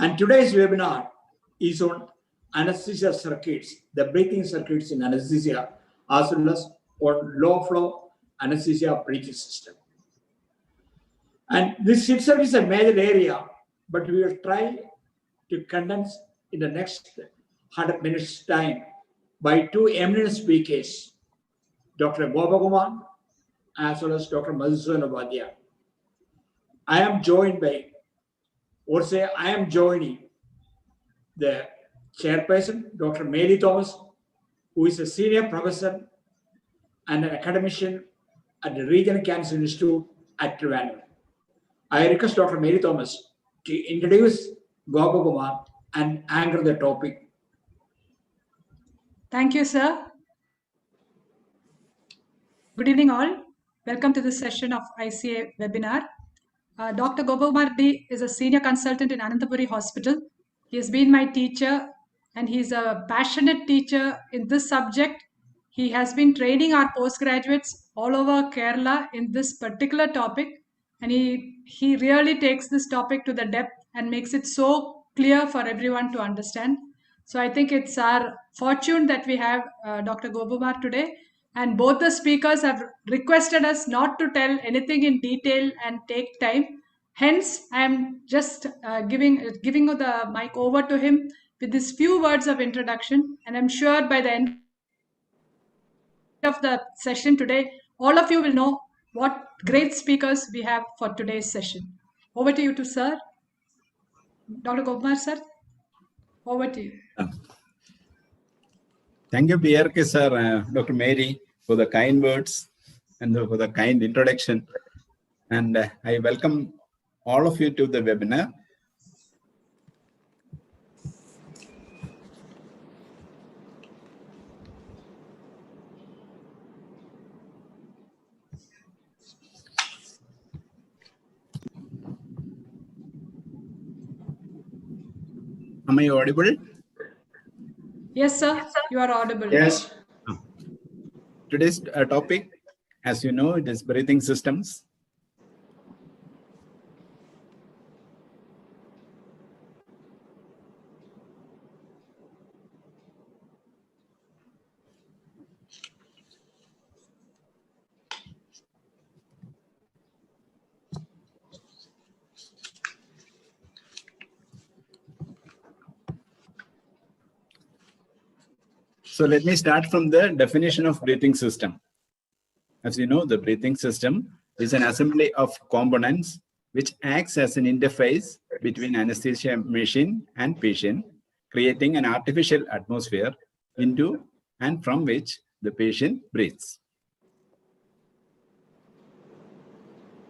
And today's webinar is on anesthesia circuits, the breathing circuits in anesthesia, as well as on low flow anesthesia breathing system. And this itself is a major area, but we will try to condense in the next 100 minutes time by two eminent speakers, Dr. Gopakumar as well as Dr. Madhusudan Upadya. I am joining the chairperson, Dr. Mary Thomas, who is a senior professor and an academician at the Regional Cancer Institute at Trivandrum. I request Dr. Mary Thomas to introduce Gopakumar and anchor the topic. Thank you, sir. Good evening, all. Welcome to this session of ICA Webinar. Dr. Gopakumar D is a senior consultant in Anantapuri Hospital. He has been my teacher and he's a passionate teacher in this subject. He has been training our postgraduates all over Kerala in this particular topic, and he really takes this topic to the depth and makes it so clear for everyone to understand. So I think it's our fortune that we have Dr. Gopakumar today. And both the speakers have requested us not to tell anything in detail and take time. Hence, I am just giving the mic over to him with these few words of introduction. And I'm sure by the end of the session today, all of you will know what great speakers we have for today's session. Over to you, sir. Dr. Gopakumar, sir. Over to you. Thank you, PRK, sir, Dr. Mary, for the kind words and for the kind introduction. And I welcome all of you to the webinar. Am I audible? Yes, sir. You are audible. Yes. Today's topic, as you know, it is breathing systems. So let me start from the definition of breathing system. As you know, the breathing system is an assembly of components which acts as an interface between anesthesia machine and patient, creating an artificial atmosphere into and from which the patient breathes.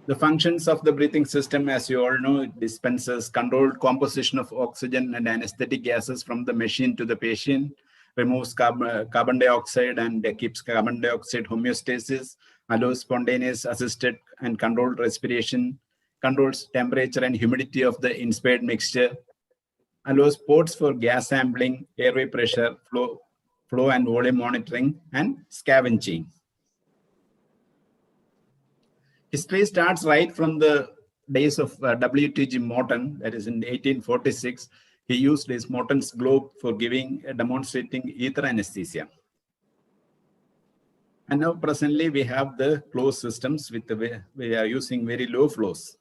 The functions of the breathing system, as you all know, it dispenses controlled composition of oxygen and anesthetic gases from the machine to the patient, removes carbon dioxide and keeps carbon dioxide homeostasis, allows spontaneous assisted and controlled respiration, controls temperature and humidity of the inspired mixture, allows ports for gas sampling, airway pressure, flow and volume monitoring, and scavenging. History starts right from the days of W.T.G. Morton, that is in 1846. He used his Morton's globe for demonstrating ether anesthesia. And now presently we have the closed systems we are using very low flows.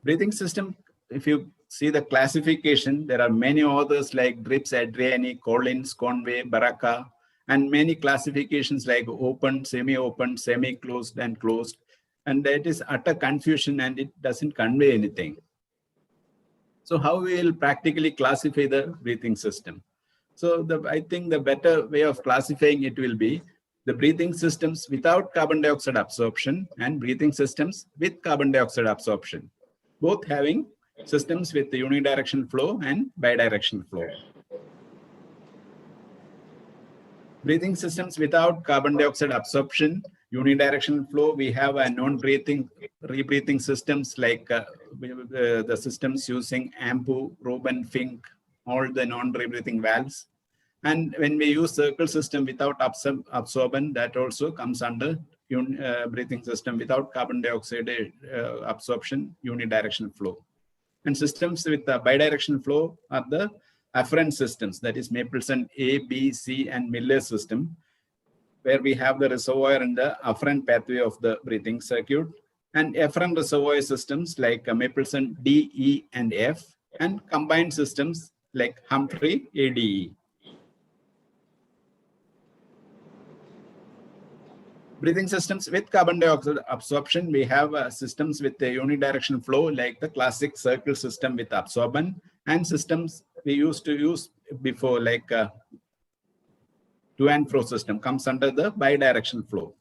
Breathing system, if you see the classification, there are many authors like Drips, Adriani, Collins, Conway, Baraka, and many classifications like open, semi-open, semi-closed, and closed. And that is utter confusion and it doesn't convey anything. So how we will practically classify the breathing system? So I think the better way of classifying it will be the breathing systems without carbon dioxide absorption and breathing systems with carbon dioxide absorption, both having systems with the unidirectional flow and bidirectional flow. Breathing systems without carbon dioxide absorption, unidirectional flow, we have a non-breathing, rebreathing systems like the systems using AMPU, Robin, Fink, all the non-rebreathing valves. And when we use circle system without absorbent, that also comes under breathing system without carbon dioxide absorption, unidirectional flow. And systems with bidirectional flow are the afferent systems, that is Mapleson A, B, C, and Miller system, where we have the reservoir in the afferent pathway of the breathing circuit, and efferent reservoir systems like Mapleson D, E, and F, and combined systems like Humphrey ADE. Breathing systems with carbon dioxide absorption, we have systems with a unidirectional flow like the classic circle system with absorbent, and systems we used to use before like to and fro system comes under the bidirectional flow.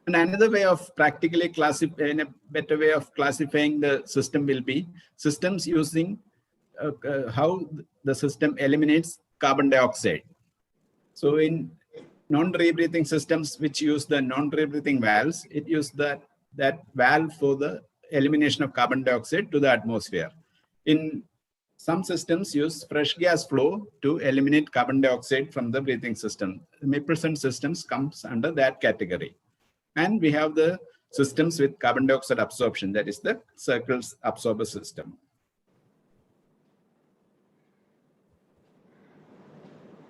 And another way of practically classifying, a better way of classifying the system will be systems using how the system eliminates carbon dioxide. So in non-rebreathing systems which use the non-rebreathing valves, it uses that valve for the elimination of carbon dioxide to the atmosphere. In some systems use fresh gas flow to eliminate carbon dioxide from the breathing system. Mapleson systems comes under that category. And we have the systems with carbon dioxide absorption, that is the circles absorber system.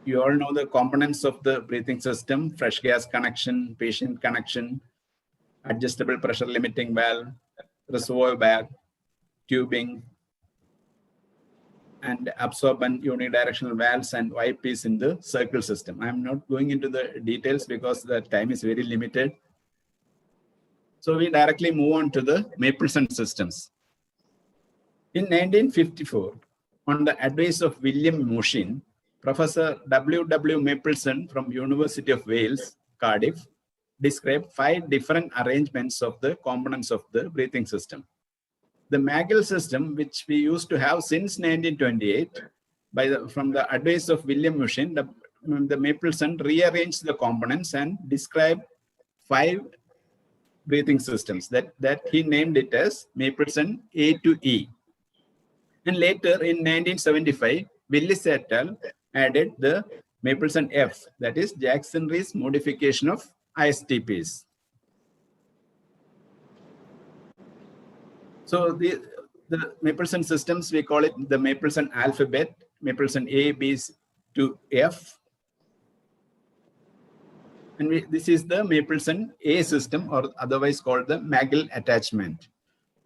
You all know the components of the breathing system: fresh gas connection, patient connection, adjustable pressure limiting valve, reservoir bag, tubing, and absorbent unidirectional valves and YPs in the circle system. I'm not going into the details because the time is very limited. So we directly move on to the Mapleson systems. In 1954, on the advice of William Mushin, Professor W.W. Mapleson from University of Wales, Cardiff, described 5 different arrangements of the components of the breathing system. The Magel system, which we used to have since 1928, from the advice of William Mushin, the Mapleson rearranged the components and described 5 breathing systems that he named it as Mapleson A to E. And later in 1975, Willis et al. Added the Mapleson F, that is Jackson-Rees modification of ISTPs. So the Mapleson systems, we call it the Mapleson alphabet, Mapleson A, B to F. And this is the Mapleson A system, or otherwise called the Magel attachment.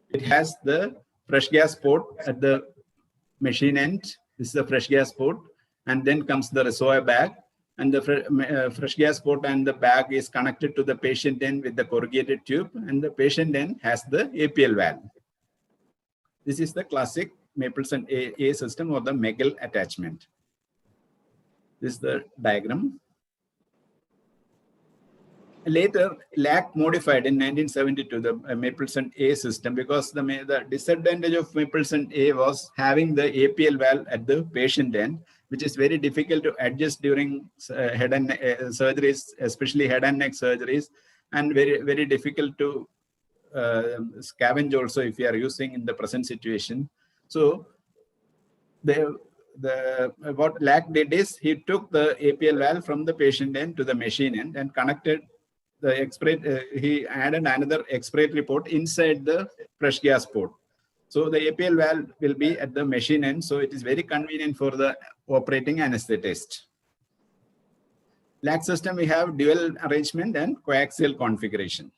It has the fresh gas port at the machine end. This is the fresh gas port. And then comes the reservoir bag, and the fresh gas port and the bag is connected to the patient end with the corrugated tube, and the patient end has the APL valve. This is the classic Mapleson A system, or the Magel attachment. This is the diagram. Later, LAC modified in 1972 the Mapleson A system, because the disadvantage of Mapleson A was having the APL valve at the patient end, which is very difficult to adjust during head and neck surgeries, especially head and neck surgeries, and very, very difficult to scavenge also if you are using in the present situation. So what LAC did is he took the APL valve from the patient end to the machine end and connected the he added another expiratory port inside the fresh gas port. So the APL valve will be at the machine end, so it is very convenient for the operating anesthetist. LAC system, we have dual arrangement and coaxial configuration.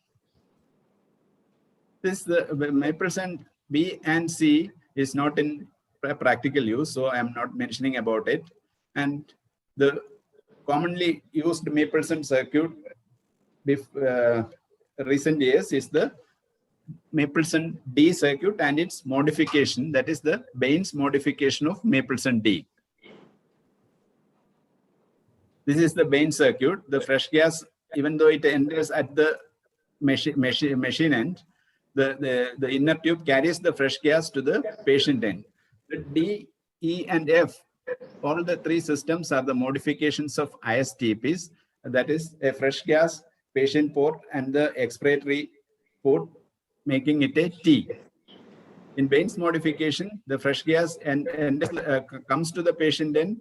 This the Mapleson B and C is not in practical use, so I am not mentioning about it. And the commonly used Mapleson circuit recent years is the Mapleson D circuit and its modification, that is the Baines modification of Mapleson D. This is the Baines circuit. The fresh gas, even though it enters at the machine end, the inner tube carries the fresh gas to the patient end. The D, E, and F, all the 3 systems are the modifications of ISTPs, that is a fresh gas, patient port, and the expiratory port, making it a T. In Baines modification, the fresh gas comes to the patient end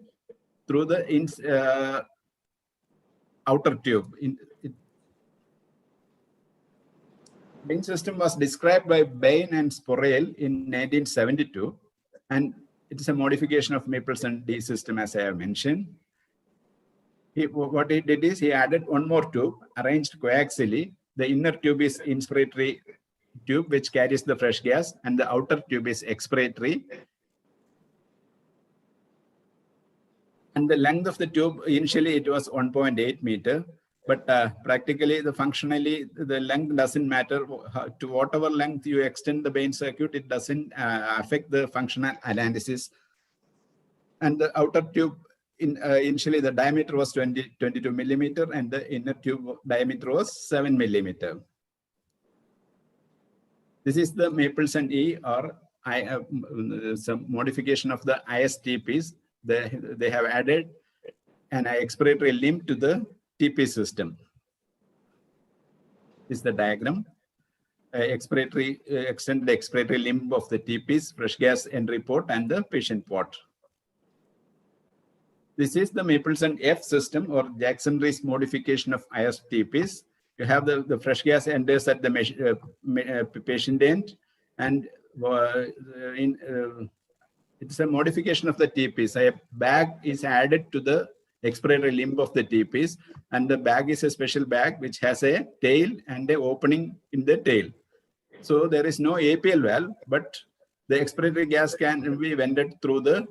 through the outer tube. Main system was described by Bain and Sporel in 1972, and it is a modification of Mapleson D system, as I have mentioned. What he did is he added one more tube, arranged coaxially. The inner tube is inspiratory tube, which carries the fresh gas, and the outer tube is expiratory. And the length of the tube, initially it was 1.8 meter, but practically, functionally, the length doesn't matter. To whatever length you extend the Bain circuit, it doesn't affect the functional analysis. And the outer tube, initially the diameter was 22 millimeter, and the inner tube diameter was 7 millimeter. This is the Mapleson E, or some modification of the ISTPs. They have added an expiratory limb to the TP system. This is the diagram. Extend the expiratory limb of the TPs, fresh gas entry port, and the patient port. This is the Mapleson F system, or Jackson-Rees modification of ISTPs. You have the fresh gas enters at the patient end, and it's a modification of the TPs. A bag is added to the expiratory limb of the TPs, and the bag is a special bag which has a tail and an opening in the tail. So there is no APL valve, but the expiratory gas can be vented through the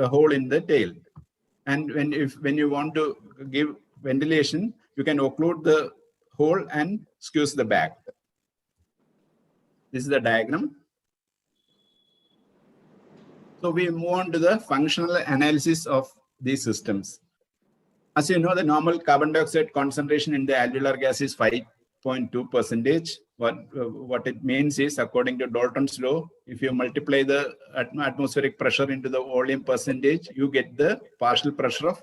hole in the tail. And when you want to give ventilation, you can occlude the hole and squeeze the bag. This is the diagram. So we move on to the functional analysis of these systems. As you know, the normal carbon dioxide concentration in the alveolar gas is 5.2%. What it means is, according to Dalton's law, if you multiply the atmospheric pressure into the volume percentage, you get the partial pressure of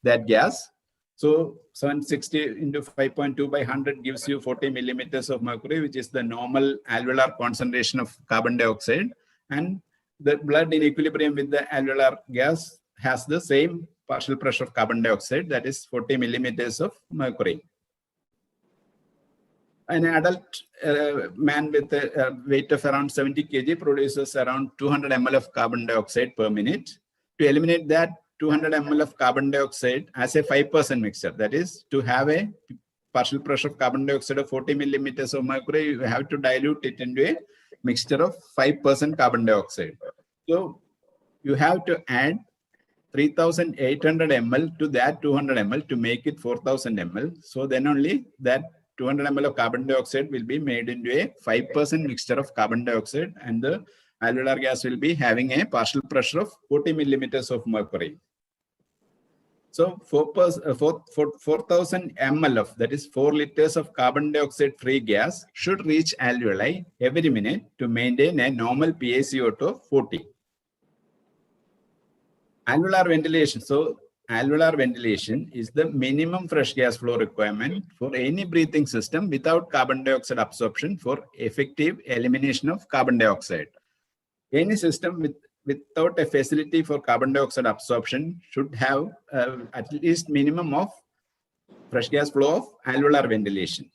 that gas. So 760 into 5.2 by 100 gives you 40 millimeters of mercury, which is the normal alveolar concentration of carbon dioxide. And the blood in equilibrium with the alveolar gas has the same partial pressure of carbon dioxide, that is 40 millimeters of mercury. An adult man with a weight of around 70 kg produces around 200 ml of carbon dioxide per minute. To eliminate that 200 ml of carbon dioxide as a 5% mixture, that is, to have a partial pressure of carbon dioxide of 40 millimeters of mercury, you have to dilute it into a mixture of 5% carbon dioxide. So you have to add 3,800 ml to that 200 ml to make it 4,000 ml. So then only that 200 ml of carbon dioxide will be made into a 5% mixture of carbon dioxide, and the alveolar gas will be having a partial pressure of 40 millimeters of mercury. So 4,000 ml of, that is 4 liters of carbon dioxide free gas should reach alveoli every minute to maintain a normal PaCO2 of 40. Alveolar ventilation. So alveolar ventilation is the minimum fresh gas flow requirement for any breathing system without carbon dioxide absorption for effective elimination of carbon dioxide. Any system without a facility for carbon dioxide absorption should have at least minimum of fresh gas flow of alveolar ventilation.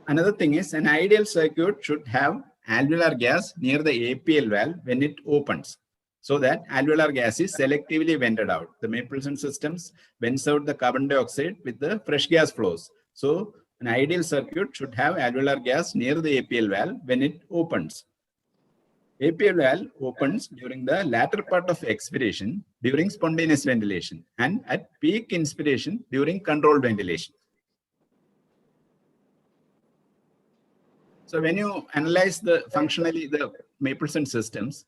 Another thing is, an ideal circuit should have alveolar gas near the APL valve when it opens, so that alveolar gas is selectively vented out. The Mapleson systems vents out the carbon dioxide with the fresh gas flows. So an ideal circuit should have alveolar gas near the APL valve when it opens. APL valve opens during the latter part of expiration during spontaneous ventilation, and at peak inspiration during controlled ventilation. So when you analyze functionally the Mapleson systems,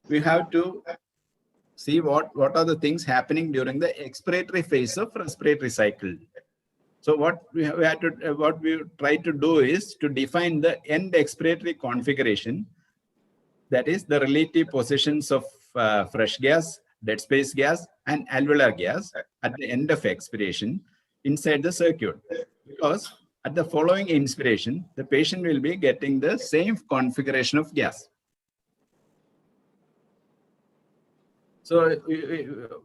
we have to see what are the things happening during the expiratory phase of respiratory cycle. So what we try to do is to define the end expiratory configuration, that is the relative positions of fresh gas, dead space gas, and alveolar gas at the end of expiration inside the circuit. Because at the following inspiration, the patient will be getting the same configuration of gas. So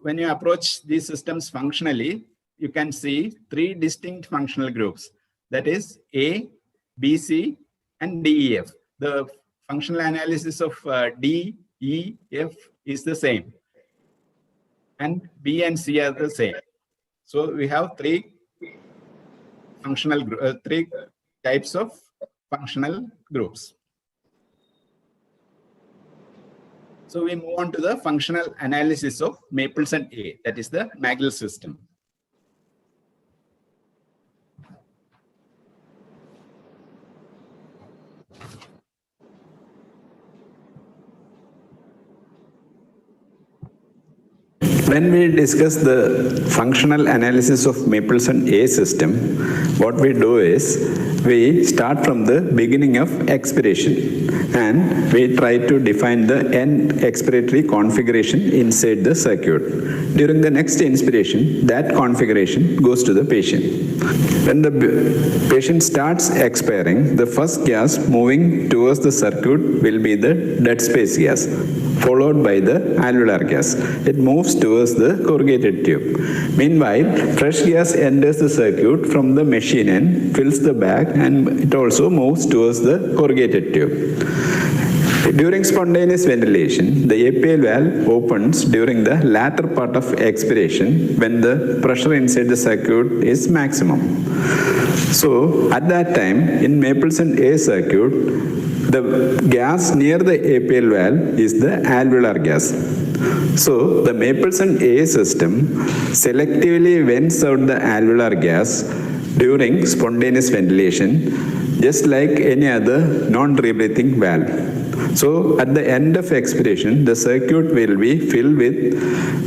when you approach these systems functionally, you can see three distinct functional groups. That is A, B, C, and D, E, F. The functional analysis of D, E, F is the same. And B and C are the same. So we have three types of functional groups. So we move on to the functional analysis of Mapleson A, that is the Magel system. When we discuss the functional analysis of Mapleson A system, what we do is we start from the beginning of expiration and we try to define the end expiratory configuration inside the circuit. During the next inspiration, that configuration goes to the patient. When the patient starts expiring, the first gas moving towards the circuit will be the dead space gas, followed by the alveolar gas. It moves towards the corrugated tube. Meanwhile, fresh gas enters the circuit from the machine and fills the bag, and it also moves towards the corrugated tube. During spontaneous ventilation, the APL valve opens during the latter part of expiration when the pressure inside the circuit is maximum. So, at that time, in Mapleson A circuit, the gas near the APL valve is the alveolar gas. So, the Mapleson A system selectively vents out the alveolar gas during spontaneous ventilation, just like any other non-rebreathing valve. So, at the end of expiration, the circuit will be filled with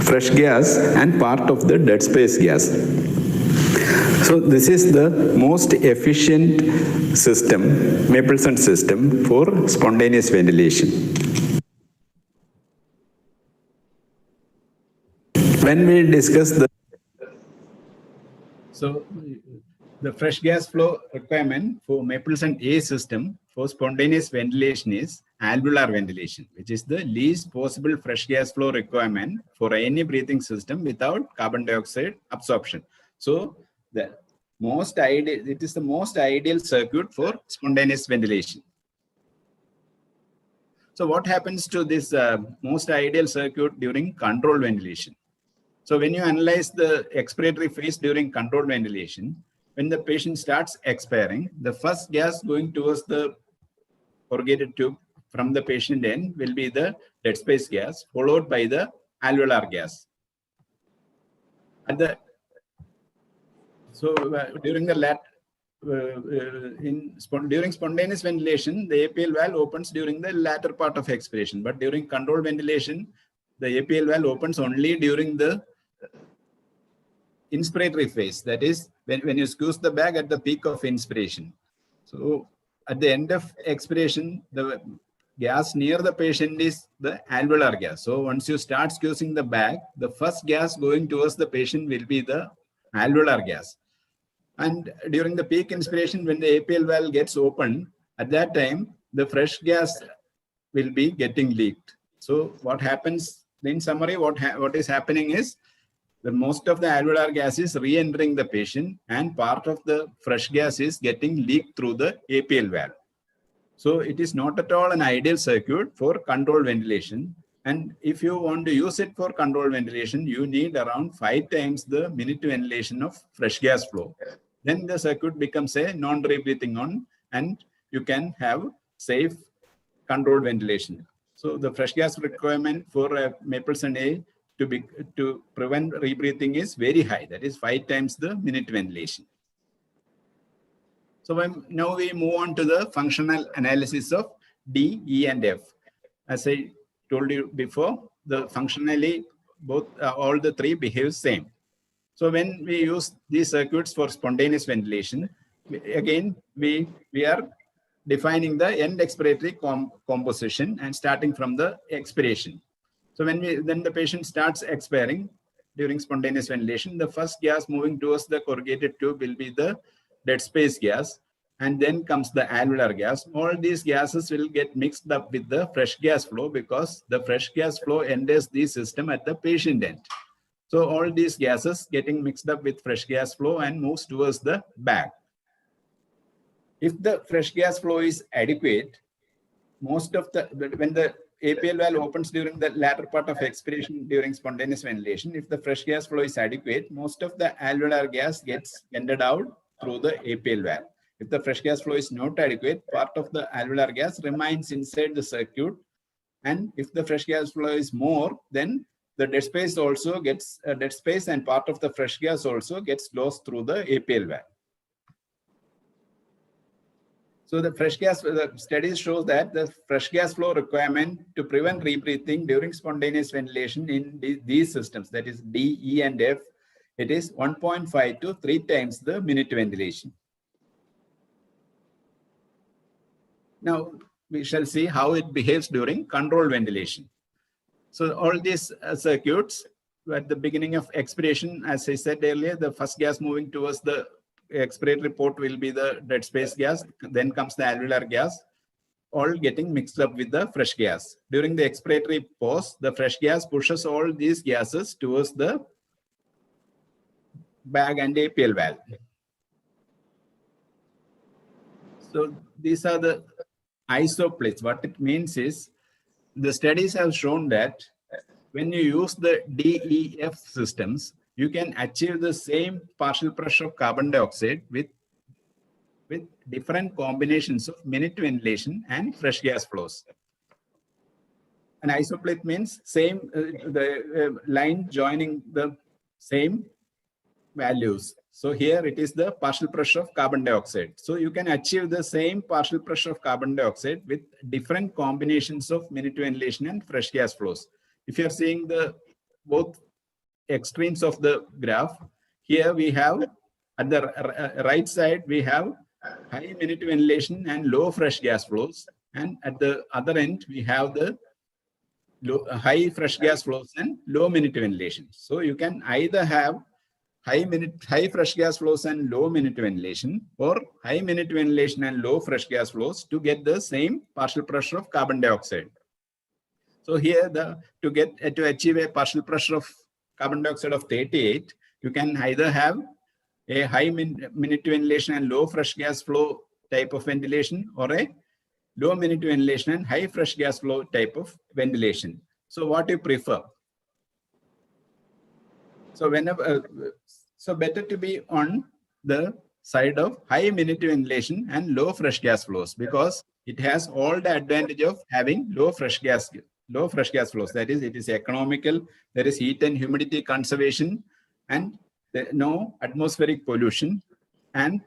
fresh gas and part of the dead space gas. So, this is the most efficient system, Mapleson system, for spontaneous ventilation. When we discuss the fresh gas flow requirement for Mapleson A system for spontaneous ventilation is alveolar ventilation, which is the least possible fresh gas flow requirement for any breathing system without carbon dioxide absorption. So it is the most ideal circuit for spontaneous ventilation. So what happens to this most ideal circuit during controlled ventilation? So when you analyze the expiratory phase during controlled ventilation, when the patient starts expiring, the first gas going towards the corrugated tube from the patient end will be the dead space gas, followed by the alveolar gas. During spontaneous ventilation, the APL valve opens during the latter part of expiration, but during controlled ventilation, the APL valve opens only during the inspiratory phase. That is when you squeeze the bag at the peak of inspiration. So at the end of expiration, the gas near the patient is the alveolar gas. So once you start squeezing the bag, the first gas going towards the patient will be the alveolar gas. And during the peak inspiration, when the APL valve gets opened, at that time, the fresh gas will be getting leaked. So what happens, in summary, what is happening is, most of the alveolar gas is re-entering the patient and part of the fresh gas is getting leaked through the APL valve. So it is not at all an ideal circuit for controlled ventilation. And if you want to use it for controlled ventilation, you need around 5 times the minute ventilation of fresh gas flow. Then the circuit becomes a non-rebreathing on and you can have safe controlled ventilation. So the fresh gas requirement for Mapleson A to prevent rebreathing is very high. That is 5 times the minute ventilation. So now we move on to the functional analysis of D, E, and F. As I told you before, the functionally all the three behave same. So when we use these circuits for spontaneous ventilation, we are defining the end expiratory composition and starting from the expiration. So when the patient starts expiring during spontaneous ventilation, the first gas moving towards the corrugated tube will be the dead space gas, and then comes the alveolar gas. All these gases will get mixed up with the fresh gas flow because the fresh gas flow enters the system at the patient end. So all these gases getting mixed up with fresh gas flow and moves towards the bag. If the fresh gas flow is adequate, most of the, when the APL valve opens during the latter part of expiration during spontaneous ventilation, if the fresh gas flow is adequate, most of the alveolar gas gets vented out through the APL valve. If the fresh gas flow is not adequate, part of the alveolar gas remains inside the circuit. And if the fresh gas flow is more, then the dead space also gets dead space, and part of the fresh gas also gets lost through the APL valve. So the fresh gas, the studies show that the fresh gas flow requirement to prevent rebreathing during spontaneous ventilation in these systems, that is D, E, and F, it is 1.5 to 3 times the minute ventilation. Now we shall see how it behaves during controlled ventilation. So all these circuits at the beginning of expiration, as I said earlier, the first gas moving towards the expiratory port will be the dead space gas, then comes the alveolar gas, all getting mixed up with the fresh gas. During the expiratory pause, the fresh gas pushes all these gases towards the bag and APL valve. So these are the isoplates. What it means is, the studies have shown that when you use the DEF systems, you can achieve the same partial pressure of carbon dioxide with different combinations of minute ventilation and fresh gas flows. An isoplate means same, the line joining the same values. So here it is the partial pressure of carbon dioxide. So you can achieve the same partial pressure of carbon dioxide with different combinations of minute ventilation and fresh gas flows. If you are seeing the both extremes of the graph, here we have at the right side, we have high minute ventilation and low fresh gas flows. And at the other end, we have the high fresh gas flows and low minute ventilation. So you can either have high fresh gas flows and low minute ventilation, or high minute ventilation and low fresh gas flows to get the same partial pressure of carbon dioxide. So here, to achieve a partial pressure of carbon dioxide of 38, you can either have a high minute ventilation and low fresh gas flow type of ventilation, or a low minute ventilation and high fresh gas flow type of ventilation. So what do you prefer? So so better to be on the side of high minute ventilation and low fresh gas flows, because it has all the advantage of having low fresh gas flows. That is, it is economical, there is heat and humidity conservation, and no atmospheric pollution. And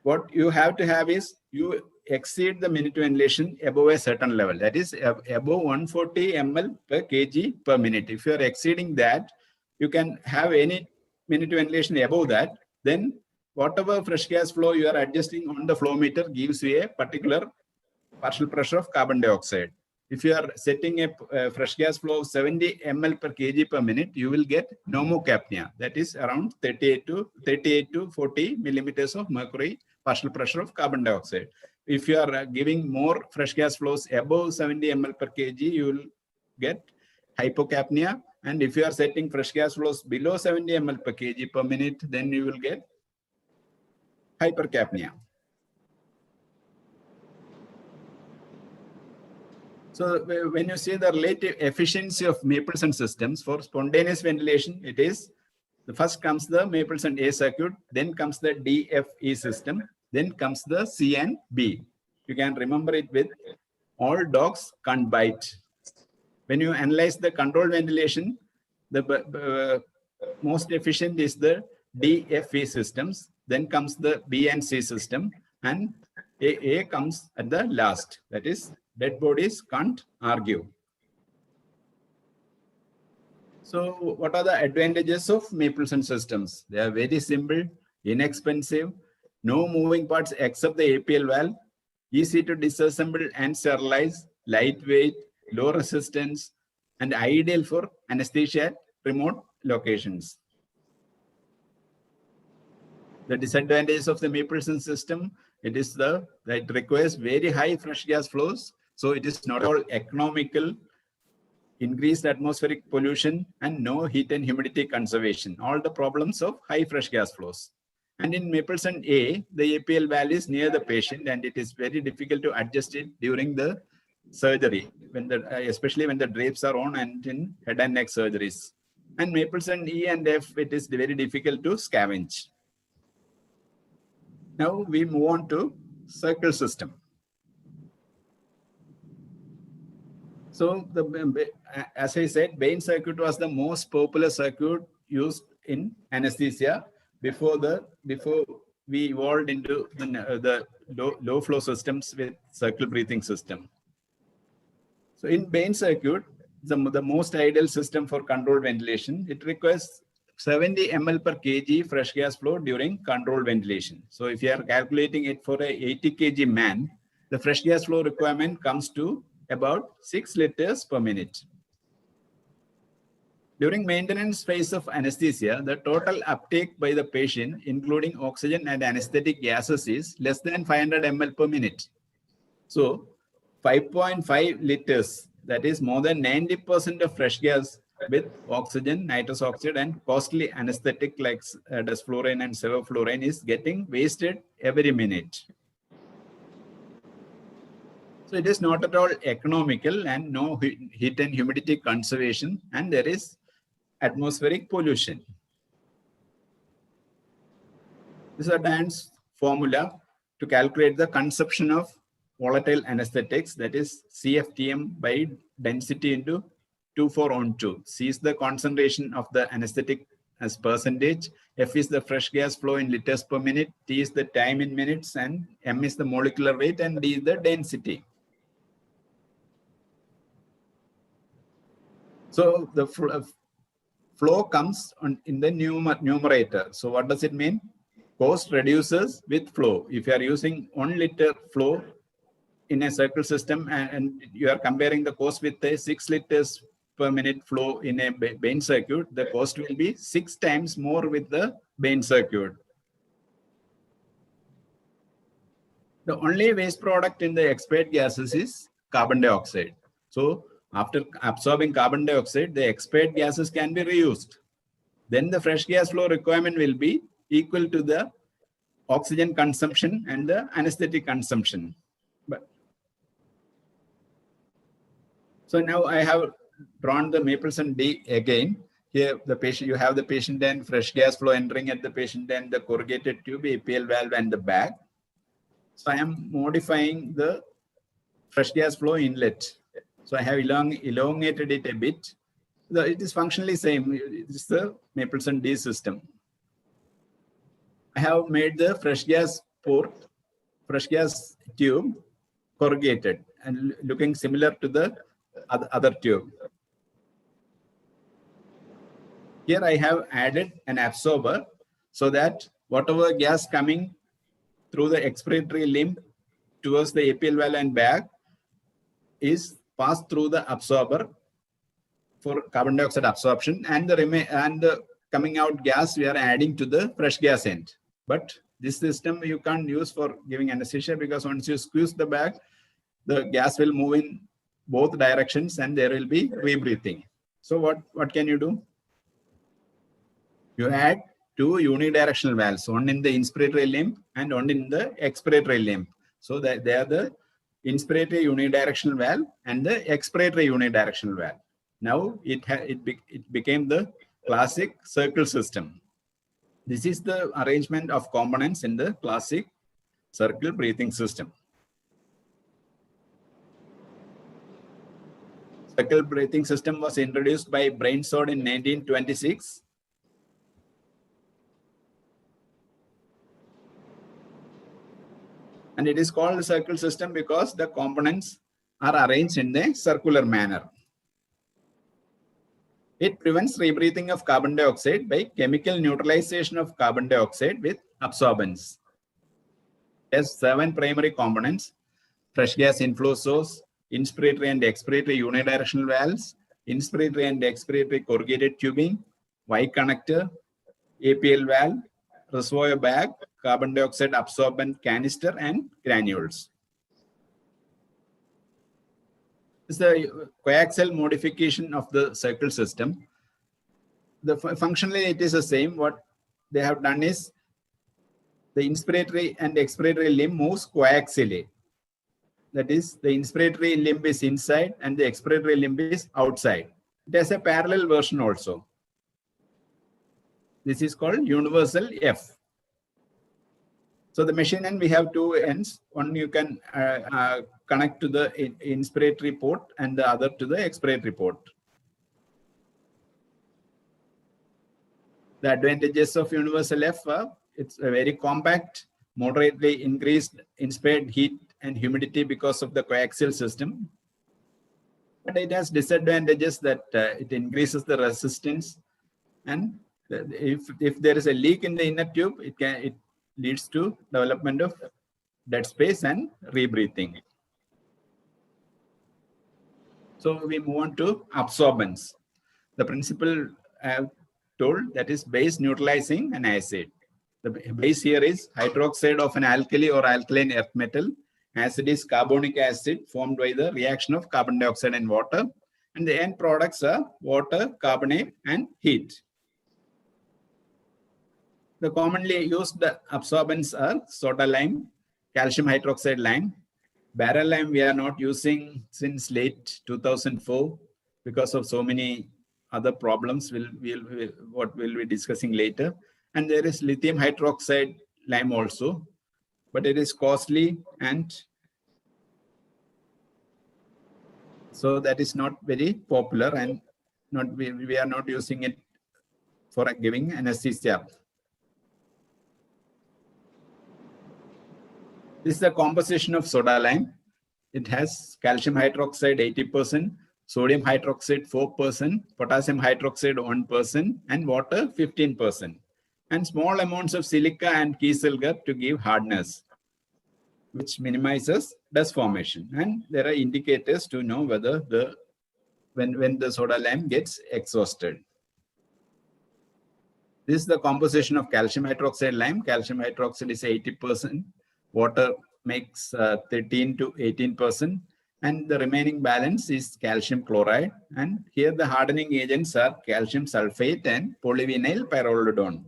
what you have to have is, you exceed the minute ventilation above a certain level, that is above 140 ml per kg per minute. If you are exceeding that, you can have any minute ventilation above that, then whatever fresh gas flow you are adjusting on the flow meter gives you a particular partial pressure of carbon dioxide. If you are setting a fresh gas flow of 70 ml per kg per minute, you will get pneumocapnia, that is around 38 to 40 millimeters of mercury partial pressure of carbon dioxide. If you are giving more fresh gas flows above 70 ml per kg, you will get hypocapnia. And if you are setting fresh gas flows below 70 ml per kg per minute, then you will get hypercapnia. So when you see the relative efficiency of Mapleson systems for spontaneous ventilation, it is, the first comes the Mapleson A circuit, then comes the DFE system, then comes the C and B. You can remember it with all dogs can't bite. When you analyze the controlled ventilation, the most efficient is the DFE systems, then comes the B and C system, and A comes at the last, that is, dead bodies can't argue. So what are the advantages of Mapleson systems? They are very simple, inexpensive, no moving parts except the APL valve, easy to disassemble and sterilize, lightweight, low resistance, and ideal for anesthesia at remote locations. The disadvantages of the Mapleson system, that it requires very high fresh gas flows. So it is not all economical, increased atmospheric pollution, and no heat and humidity conservation. All the problems of high fresh gas flows. And in Mapleson A, the APL valve is near the patient, and it is very difficult to adjust it during the surgery, especially when the drapes are on and in head and neck surgeries. And Mapleson E and F, it is very difficult to scavenge. Now we move on to circle system. So as I said, Bain circuit was the most popular circuit used in anesthesia before we evolved into the low flow systems with circle breathing system. So in Bain circuit, the most ideal system for controlled ventilation, it requires 70 ml per kg fresh gas flow during controlled ventilation. So if you are calculating it for a 80 kg man, the fresh gas flow requirement comes to about 6 liters per minute. During maintenance phase of anesthesia, the total uptake by the patient, including oxygen and anesthetic gases, is less than 500 ml per minute. So 5.5 liters, that is more than 90% of fresh gas with oxygen, nitrous oxide, and costly anesthetic like desflurane and sevoflurane is getting wasted every minute. So it is not at all economical, and no heat and humidity conservation, and there is atmospheric pollution. This is a dance formula to calculate the consumption of volatile anesthetics, that is CFTM by density into 24/2. C is the concentration of the anesthetic as percentage, F is the fresh gas flow in liters per minute, T is the time in minutes, and M is the molecular weight, and D is the density. So the flow comes in the numerator. So what does it mean? Cost reduces with flow. If you are using 1 liter flow in a circle system and you are comparing the cost with a 6 liters per minute flow in a Bain circuit, the cost will be 6 times more with the Bain circuit. The only waste product in the expired gases is carbon dioxide. So after absorbing carbon dioxide, the expired gases can be reused. Then the fresh gas flow requirement will be equal to the oxygen consumption and the anesthetic consumption. So now I have drawn the Mapleson D again. Here you have the patient end, fresh gas flow entering at the patient end, the corrugated tube, APL valve, and the bag. So I am modifying the fresh gas flow inlet. So I have elongated it a bit. It is functionally same. It is the Mapleson D system. I have made the fresh gas tube corrugated and looking similar to the other tube. Here I have added an absorber so that whatever gas coming through the expiratory limb towards the APL valve and bag is passed through the absorber for carbon dioxide absorption, and the coming out gas we are adding to the fresh gas end. But this system you can't use for giving anesthesia, because once you squeeze the bag, the gas will move in both directions and there will be rebreathing. So what can you do? You add 2 unidirectional valves, one in the inspiratory limb and one in the expiratory limb. So that they are the inspiratory unidirectional valve and the expiratory unidirectional valve. Now it became the classic circle system. This is the arrangement of components in the classic circle breathing system. Circle breathing system was introduced by Brainsword in 1926. And it is called the circle system because the components are arranged in a circular manner. It prevents rebreathing of carbon dioxide by chemical neutralization of carbon dioxide with absorbents. It has 7 primary components: fresh gas inflow source, inspiratory and expiratory unidirectional valves, inspiratory and expiratory corrugated tubing, Y connector, APL valve, reservoir bag, carbon dioxide absorbent canister, and granules. This is the coaxial modification of the circle system. Functionally, it is the same. What they have done is the inspiratory and expiratory limb moves coaxially. That is, the inspiratory limb is inside and the expiratory limb is outside. It has a parallel version also. This is called universal F. So the machine end, we have two ends. One you can connect to the inspiratory port and the other to the expiratory port. The advantages of universal F are it's a very compact, moderately increased inspired heat and humidity because of the coaxial system. But it has disadvantages that it increases the resistance, and if there is a leak in the inner tube, it leads to development of dead space and rebreathing. So we move on to absorbents. The principle I have told, that is base neutralizing an acid. The base here is hydroxide of an alkali or alkaline earth metal. Acid is carbonic acid formed by the reaction of carbon dioxide and water. And the end products are water, carbonate, and heat. The commonly used absorbents are soda lime, calcium hydroxide lime. Barrel lime we are not using since late 2004 because of so many other problems what we'll be discussing later. And there is lithium hydroxide lime also, but it is costly, and so that is not very popular, and we are not using it for giving anesthesia. This is the composition of soda lime. It has calcium hydroxide 80%, sodium hydroxide 4%, potassium hydroxide 1%, and water 15%. And small amounts of silica and kieselguhr to give hardness, which minimizes dust formation. And there are indicators to know whether when the soda lime gets exhausted. This is the composition of calcium hydroxide lime. Calcium hydroxide is 80%. Water makes 13 to 18%. And the remaining balance is calcium chloride. And here the hardening agents are calcium sulfate and polyvinyl pyrrolidone.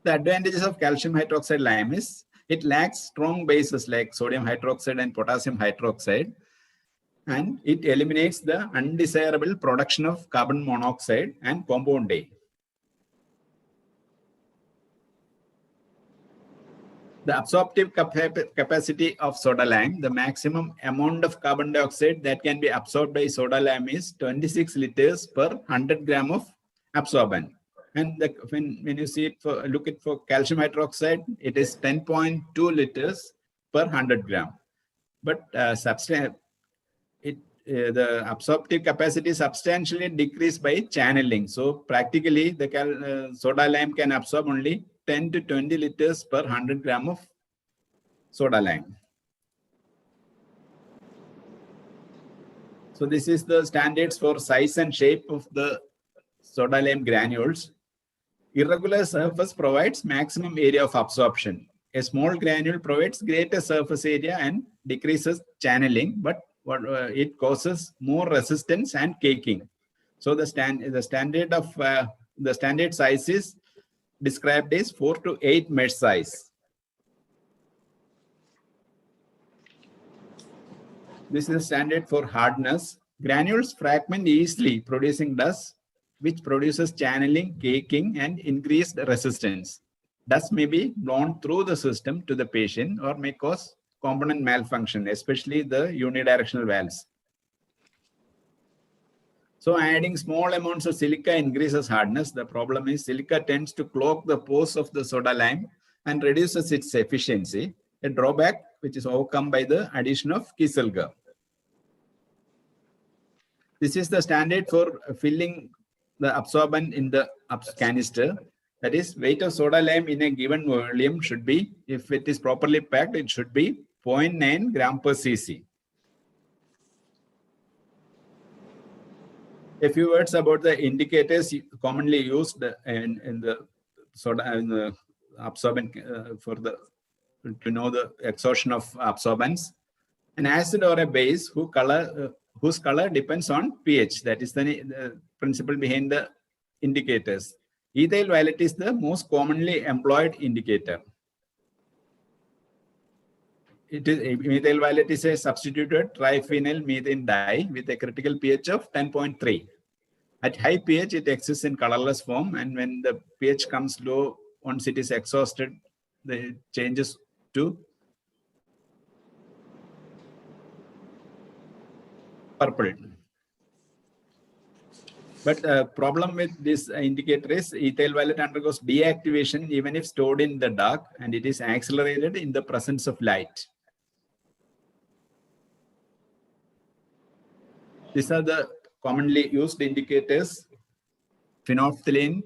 The advantages of calcium hydroxide lime is it lacks strong bases like sodium hydroxide and potassium hydroxide, and it eliminates the undesirable production of carbon monoxide and compound A. The absorptive capacity of soda lime, the maximum amount of carbon dioxide that can be absorbed by soda lime is 26 liters per 100 gram of absorbent. And when you see it look at for calcium hydroxide, it is 10.2 liters per 100 gram. But the absorptive capacity substantially decreased by channeling. So practically, the soda lime can absorb only 10 to 20 liters per 100 gram of soda lime. So this is the standards for size and shape of the soda lime granules. Irregular surface provides maximum area of absorption. A small granule provides greater surface area and decreases channeling, but it causes more resistance and caking. So the standard size is described as 4 to 8 mesh size. This is the standard for hardness. Granules fragment easily, producing dust, which produces channeling, caking, and increased resistance. Dust may be blown through the system to the patient or may cause component malfunction, especially the unidirectional valves. So adding small amounts of silica increases hardness. The problem is silica tends to clog the pores of the soda lime and reduces its efficiency, a drawback which is overcome by the addition of kieselguhr. This is the standard for filling the absorbent in the canister. That is, weight of soda lime in a given volume should be, if it is properly packed, it should be 0.9 gram per cc. A few words about the indicators commonly used in the absorbent to know the exhaustion of absorbents. An acid or a base whose color depends on pH. That is the principle behind the indicators. Ethyl violet is the most commonly employed indicator. Methyl violet is a substituted triphenyl methane dye with a critical pH of 10.3. At high pH, it exists in colorless form, and when the pH comes low, once it is exhausted, it changes to purple. But the problem with this indicator is ethyl violet undergoes deactivation even if stored in the dark, and it is accelerated in the presence of light. These are the commonly used indicators. Phenolphthalein,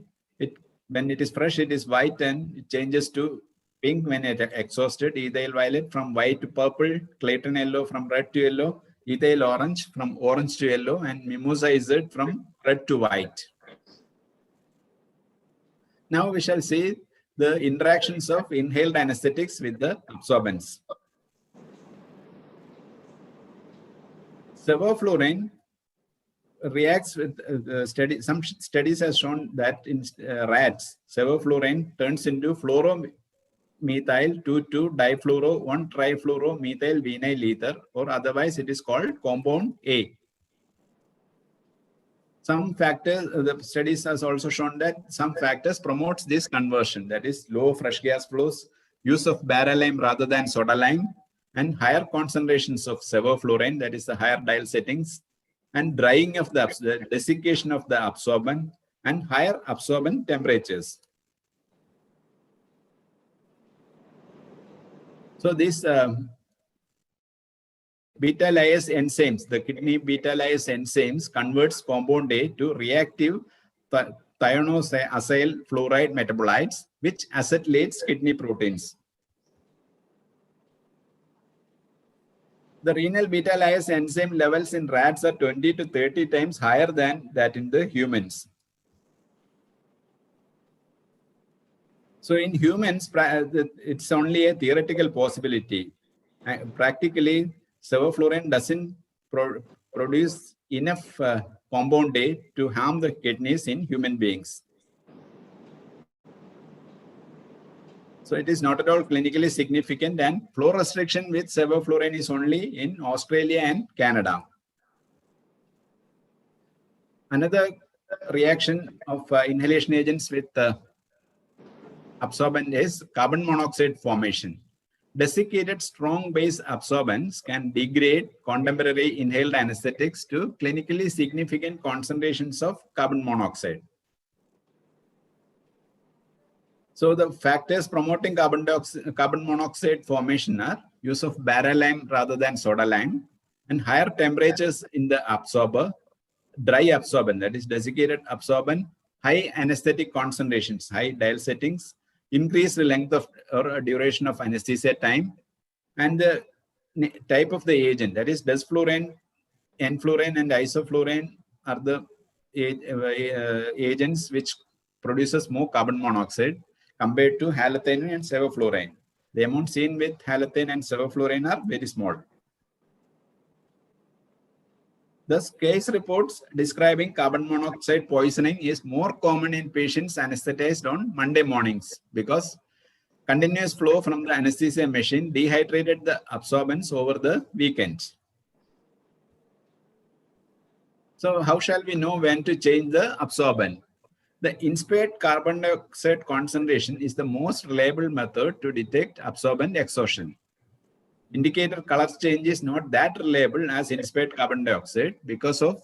when it is fresh, it is white and it changes to pink when it exhausted. Ethyl violet from white to purple, Clayton yellow from red to yellow, ethyl orange from orange to yellow, and mimosa izard from red to white. Now we shall see the interactions of inhaled anesthetics with the absorbents. Sevoflurane reacts with some studies have shown that in rats, sevoflurane turns into fluoromethyl 2,2-difluoro-1-trifluoromethyl vinyl ether, or otherwise it is called compound A. Some factors, the studies has also shown that some factors promotes this conversion, that is low fresh gas flows, use of bara lime rather than soda lime, and higher concentrations of sevoflurane, that is the higher dial settings, and drying of the desiccation of the absorbent, and higher absorbent temperatures. So these beta-lyase enzymes, the kidney beta-lyase enzymes converts compound A to reactive thionylaceacyl fluoride metabolites, which acetylates kidney proteins. The renal beta-lyase enzyme levels in rats are 20 to 30 times higher than that in the humans. So in humans, it's only a theoretical possibility. Practically, sevoflurane doesn't produce enough compound A to harm the kidneys in human beings. So it is not at all clinically significant, and flow restriction with sevoflurane is only in Australia and Canada. Another reaction of inhalation agents with absorbent is carbon monoxide formation. Desiccated strong base absorbents can degrade contemporary inhaled anesthetics to clinically significant concentrations of carbon monoxide. So the factors promoting carbon monoxide formation are use of bara lime rather than soda lime, and higher temperatures in the absorber, dry absorbent, that is desiccated absorbent, high anesthetic concentrations, high dial settings, increased length of or duration of anesthesia time, and the type of the agent, that is desflurane, enflurane, and isoflurane are the agents which produces more carbon monoxide compared to halothane and sevoflurane. The amount seen with halothane and sevoflurane are very small. Thus, case reports describing carbon monoxide poisoning is more common in patients anesthetized on Monday mornings because continuous flow from the anesthesia machine dehydrated the absorbents over the weekend. So how shall we know when to change the absorbent? The inspired carbon dioxide concentration is the most reliable method to detect absorbent exhaustion. Indicator color change is not that reliable as inspired carbon dioxide because of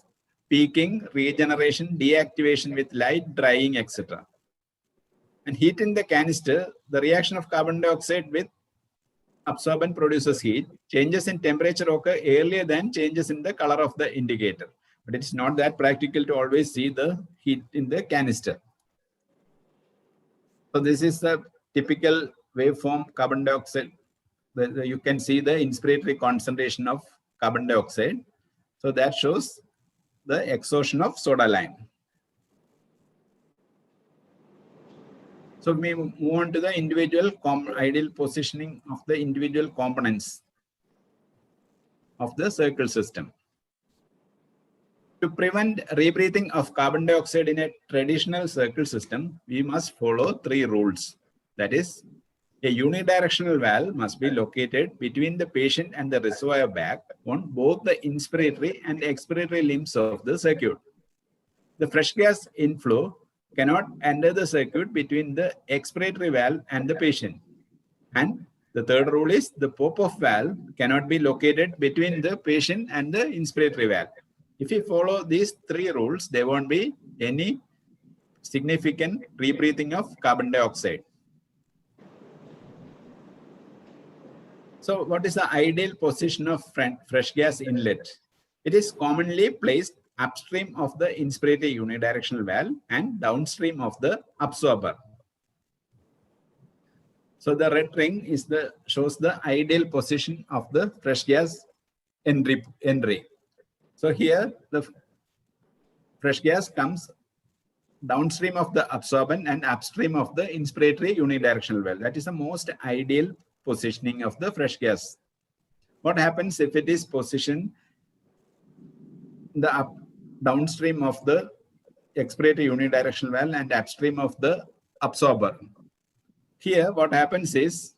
peaking, regeneration, deactivation with light, drying, etc. And heat in the canister, the reaction of carbon dioxide with absorbent produces heat. Changes in temperature occur earlier than changes in the color of the indicator. But it's not that practical to always see the heat in the canister. So this is the typical waveform carbon dioxide. You can see the inspiratory concentration of carbon dioxide. So that shows the exhaustion of soda lime. So we move on to the individual ideal positioning of the individual components of the circle system. To prevent rebreathing of carbon dioxide in a traditional circle system, we must follow 3 rules. That is, a unidirectional valve must be located between the patient and the reservoir bag on both the inspiratory and expiratory limbs of the circuit. The fresh gas inflow cannot enter the circuit between the expiratory valve and the patient. And the third rule is the pop-off valve cannot be located between the patient and the inspiratory valve. If you follow these 3 rules, there won't be any significant rebreathing of carbon dioxide. So what is the ideal position of fresh gas inlet? It is commonly placed upstream of the inspiratory unidirectional valve and downstream of the absorber. So the red ring is shows the ideal position of the fresh gas entry. So here the fresh gas comes downstream of the absorbent and upstream of the inspiratory unidirectional valve. That is the most ideal positioning of the fresh gas. What happens if it is positioned downstream of the expiratory unidirectional valve and upstream of the absorber? Here what happens is,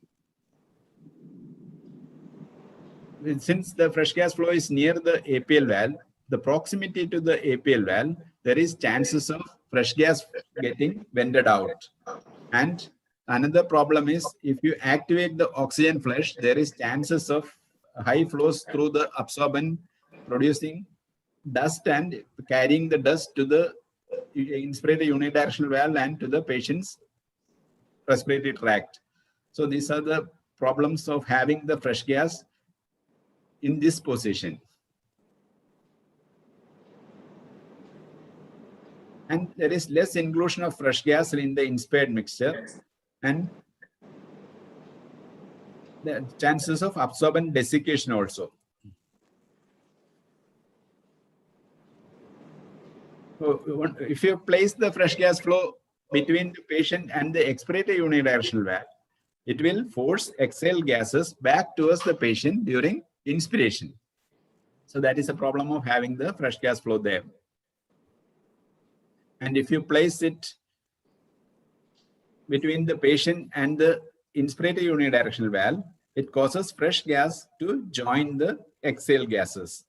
since the fresh gas flow is near the APL valve, the proximity to the APL valve, there is chances of fresh gas getting vented out. And another problem is, if you activate the oxygen flush, there is chances of high flows through the absorbent, producing dust and carrying the dust to the inspiratory unidirectional valve and to the patient's respiratory tract. So these are the problems of having the fresh gas in this position. And there is less inclusion of fresh gas in the inspired mixture, and the chances of absorbent desiccation also. So if you place the fresh gas flow between the patient and the expiratory unidirectional valve, it will force exhaled gases back towards the patient during inspiration. So that is a problem of having the fresh gas flow there. And if you place it between the patient and the inspiratory unidirectional valve, it causes fresh gas to join the exhaled gases.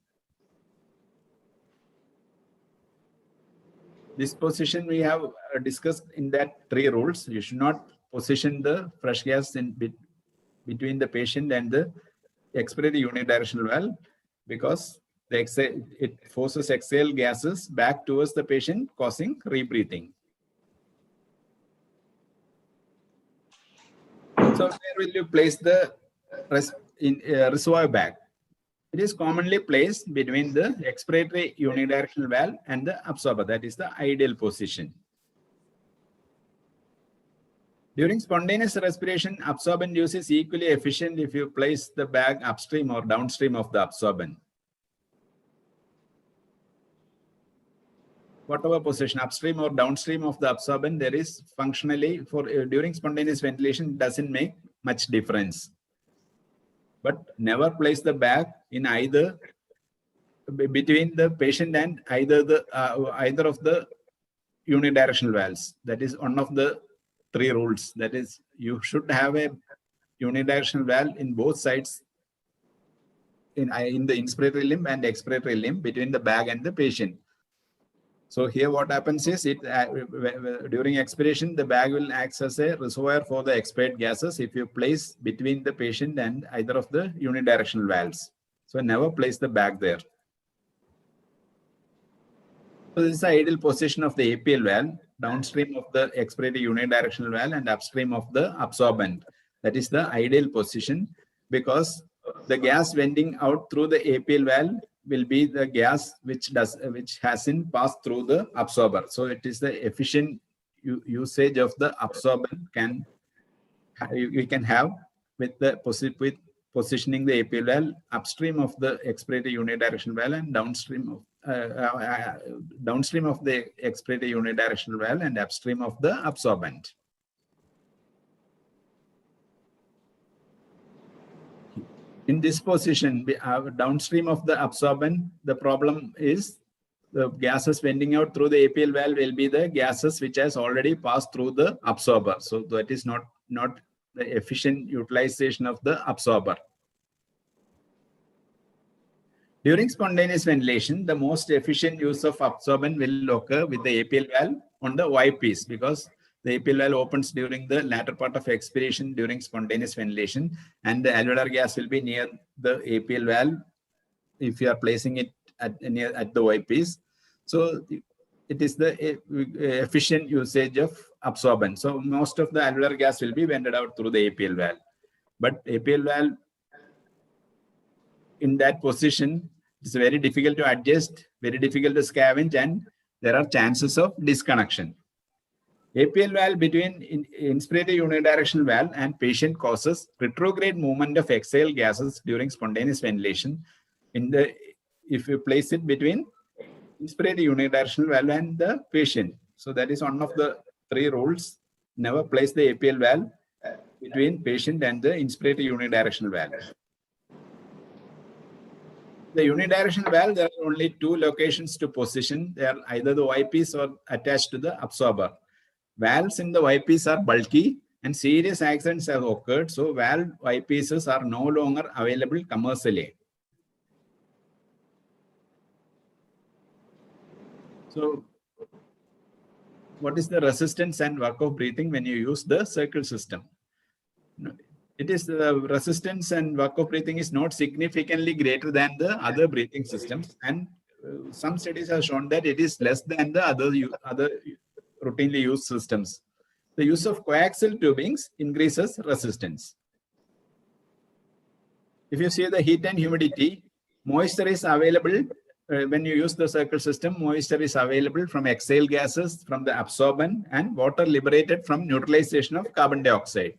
This position we have discussed in that 3 rules. You should not position the fresh gas in between the patient and the expiratory unidirectional valve, because it forces exhaled gases back towards the patient, causing rebreathing. So where will you place the reservoir bag? It is commonly placed between the expiratory unidirectional valve and the absorber. That is the ideal position. During spontaneous respiration, absorbent use is equally efficient if you place the bag upstream or downstream of the absorbent. Whatever position, upstream or downstream of the absorbent, there is functionally during spontaneous ventilation, doesn't make much difference. But never place the bag in either between the patient and either of the unidirectional valves. That is one of the 3 rules. That is, you should have a unidirectional valve in both sides, in the inspiratory limb and expiratory limb, between the bag and the patient. So here what happens is, during expiration, the bag will act as a reservoir for the expired gases if you place between the patient and either of the unidirectional valves. So never place the bag there. So this is the ideal position of the APL valve, downstream of the expiratory unidirectional valve and upstream of the absorbent. That is the ideal position, because the gas venting out through the APL valve will be the gas which hasn't passed through the absorber. So it is the efficient usage of the absorbent you can have with positioning the APL valve upstream of the expiratory unidirectional valve and downstream of downstream of the expiratory unidirectional valve and upstream of the absorbent. In this position, downstream of the absorbent, the problem is the gases vending out through the APL valve will be the gases which has already passed through the absorber. So that is not the efficient utilization of the absorber. During spontaneous ventilation, the most efficient use of absorbent will occur with the APL valve on the Y piece, because the APL valve opens during the latter part of expiration during spontaneous ventilation, and the alveolar gas will be near the APL valve if you are placing it at the Y piece. So it is the efficient usage of absorbent. So most of the alveolar gas will be vented out through the APL valve. But APL valve in that position, it's very difficult to adjust, very difficult to scavenge, and there are chances of disconnection. APL valve between inspiratory unidirectional valve and patient causes retrograde movement of exhale gases during spontaneous ventilation if you place it between inspiratory unidirectional valve and the patient. So that is one of the 3 rules. Never place the APL valve between patient and the inspiratory unidirectional valve. The unidirectional valve, there are only 2 locations to position. They are either the Y piece or attached to the absorber. Valves in the Y piece are bulky and serious accidents have occurred. So valve Y pieces are no longer available commercially. So what is the resistance and work of breathing when you use the circle system? It is the resistance and work of breathing is not significantly greater than the other breathing systems, and some studies have shown that it is less than the other routinely used systems. The use of coaxial tubings increases resistance. If you see the heat and humidity, moisture is available when you use the circle system. Moisture is available from exhale gases, from the absorbent, and water liberated from neutralization of carbon dioxide.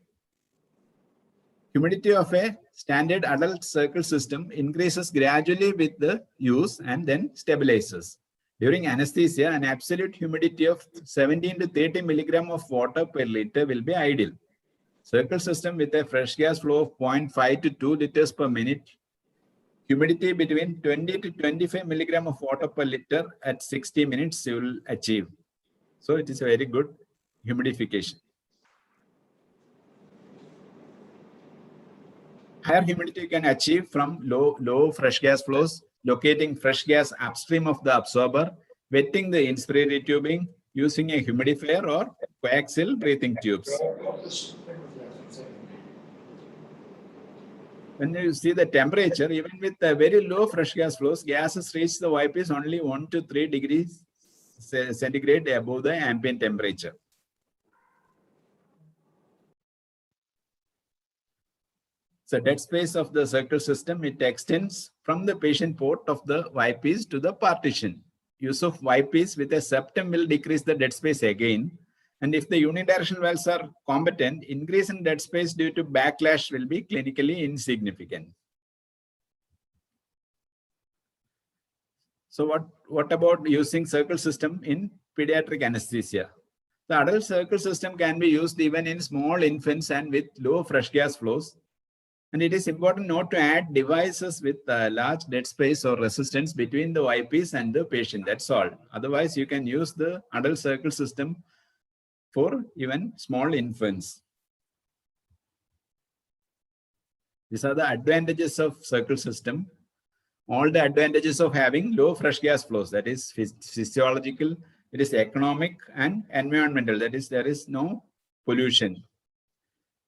Humidity of a standard adult circle system increases gradually with the use and then stabilizes. During anesthesia, an absolute humidity of 17 to 30 milligram of water per liter will be ideal. Circle system with a fresh gas flow of 0.5 to 2 liters per minute. Humidity between 20 to 25 milligram of water per liter at 60 minutes you will achieve. So it is a very good humidification. Higher humidity you can achieve from low fresh gas flows, locating fresh gas upstream of the absorber, wetting the inspiratory tubing, using a humidifier or coaxial breathing tubes. When you see the temperature, even with very low fresh gas flows, gases reach the Y piece only 1 to 3 degrees centigrade above the ambient temperature. So dead space of the circle system, it extends from the patient port of the Y piece to the partition. Use of Y piece with a septum will decrease the dead space again. And if the unidirectional valves are competent, increase in dead space due to backlash will be clinically insignificant. So what about using circle system in pediatric anesthesia? The adult circle system can be used even in small infants and with low fresh gas flows. And it is important not to add devices with large dead space or resistance between the Y piece and the patient. That's all. Otherwise, you can use the adult circle system for even small infants. These are the advantages of circle system. All the advantages of having low fresh gas flows, that is physiological, it is economic and environmental, that is there is no pollution.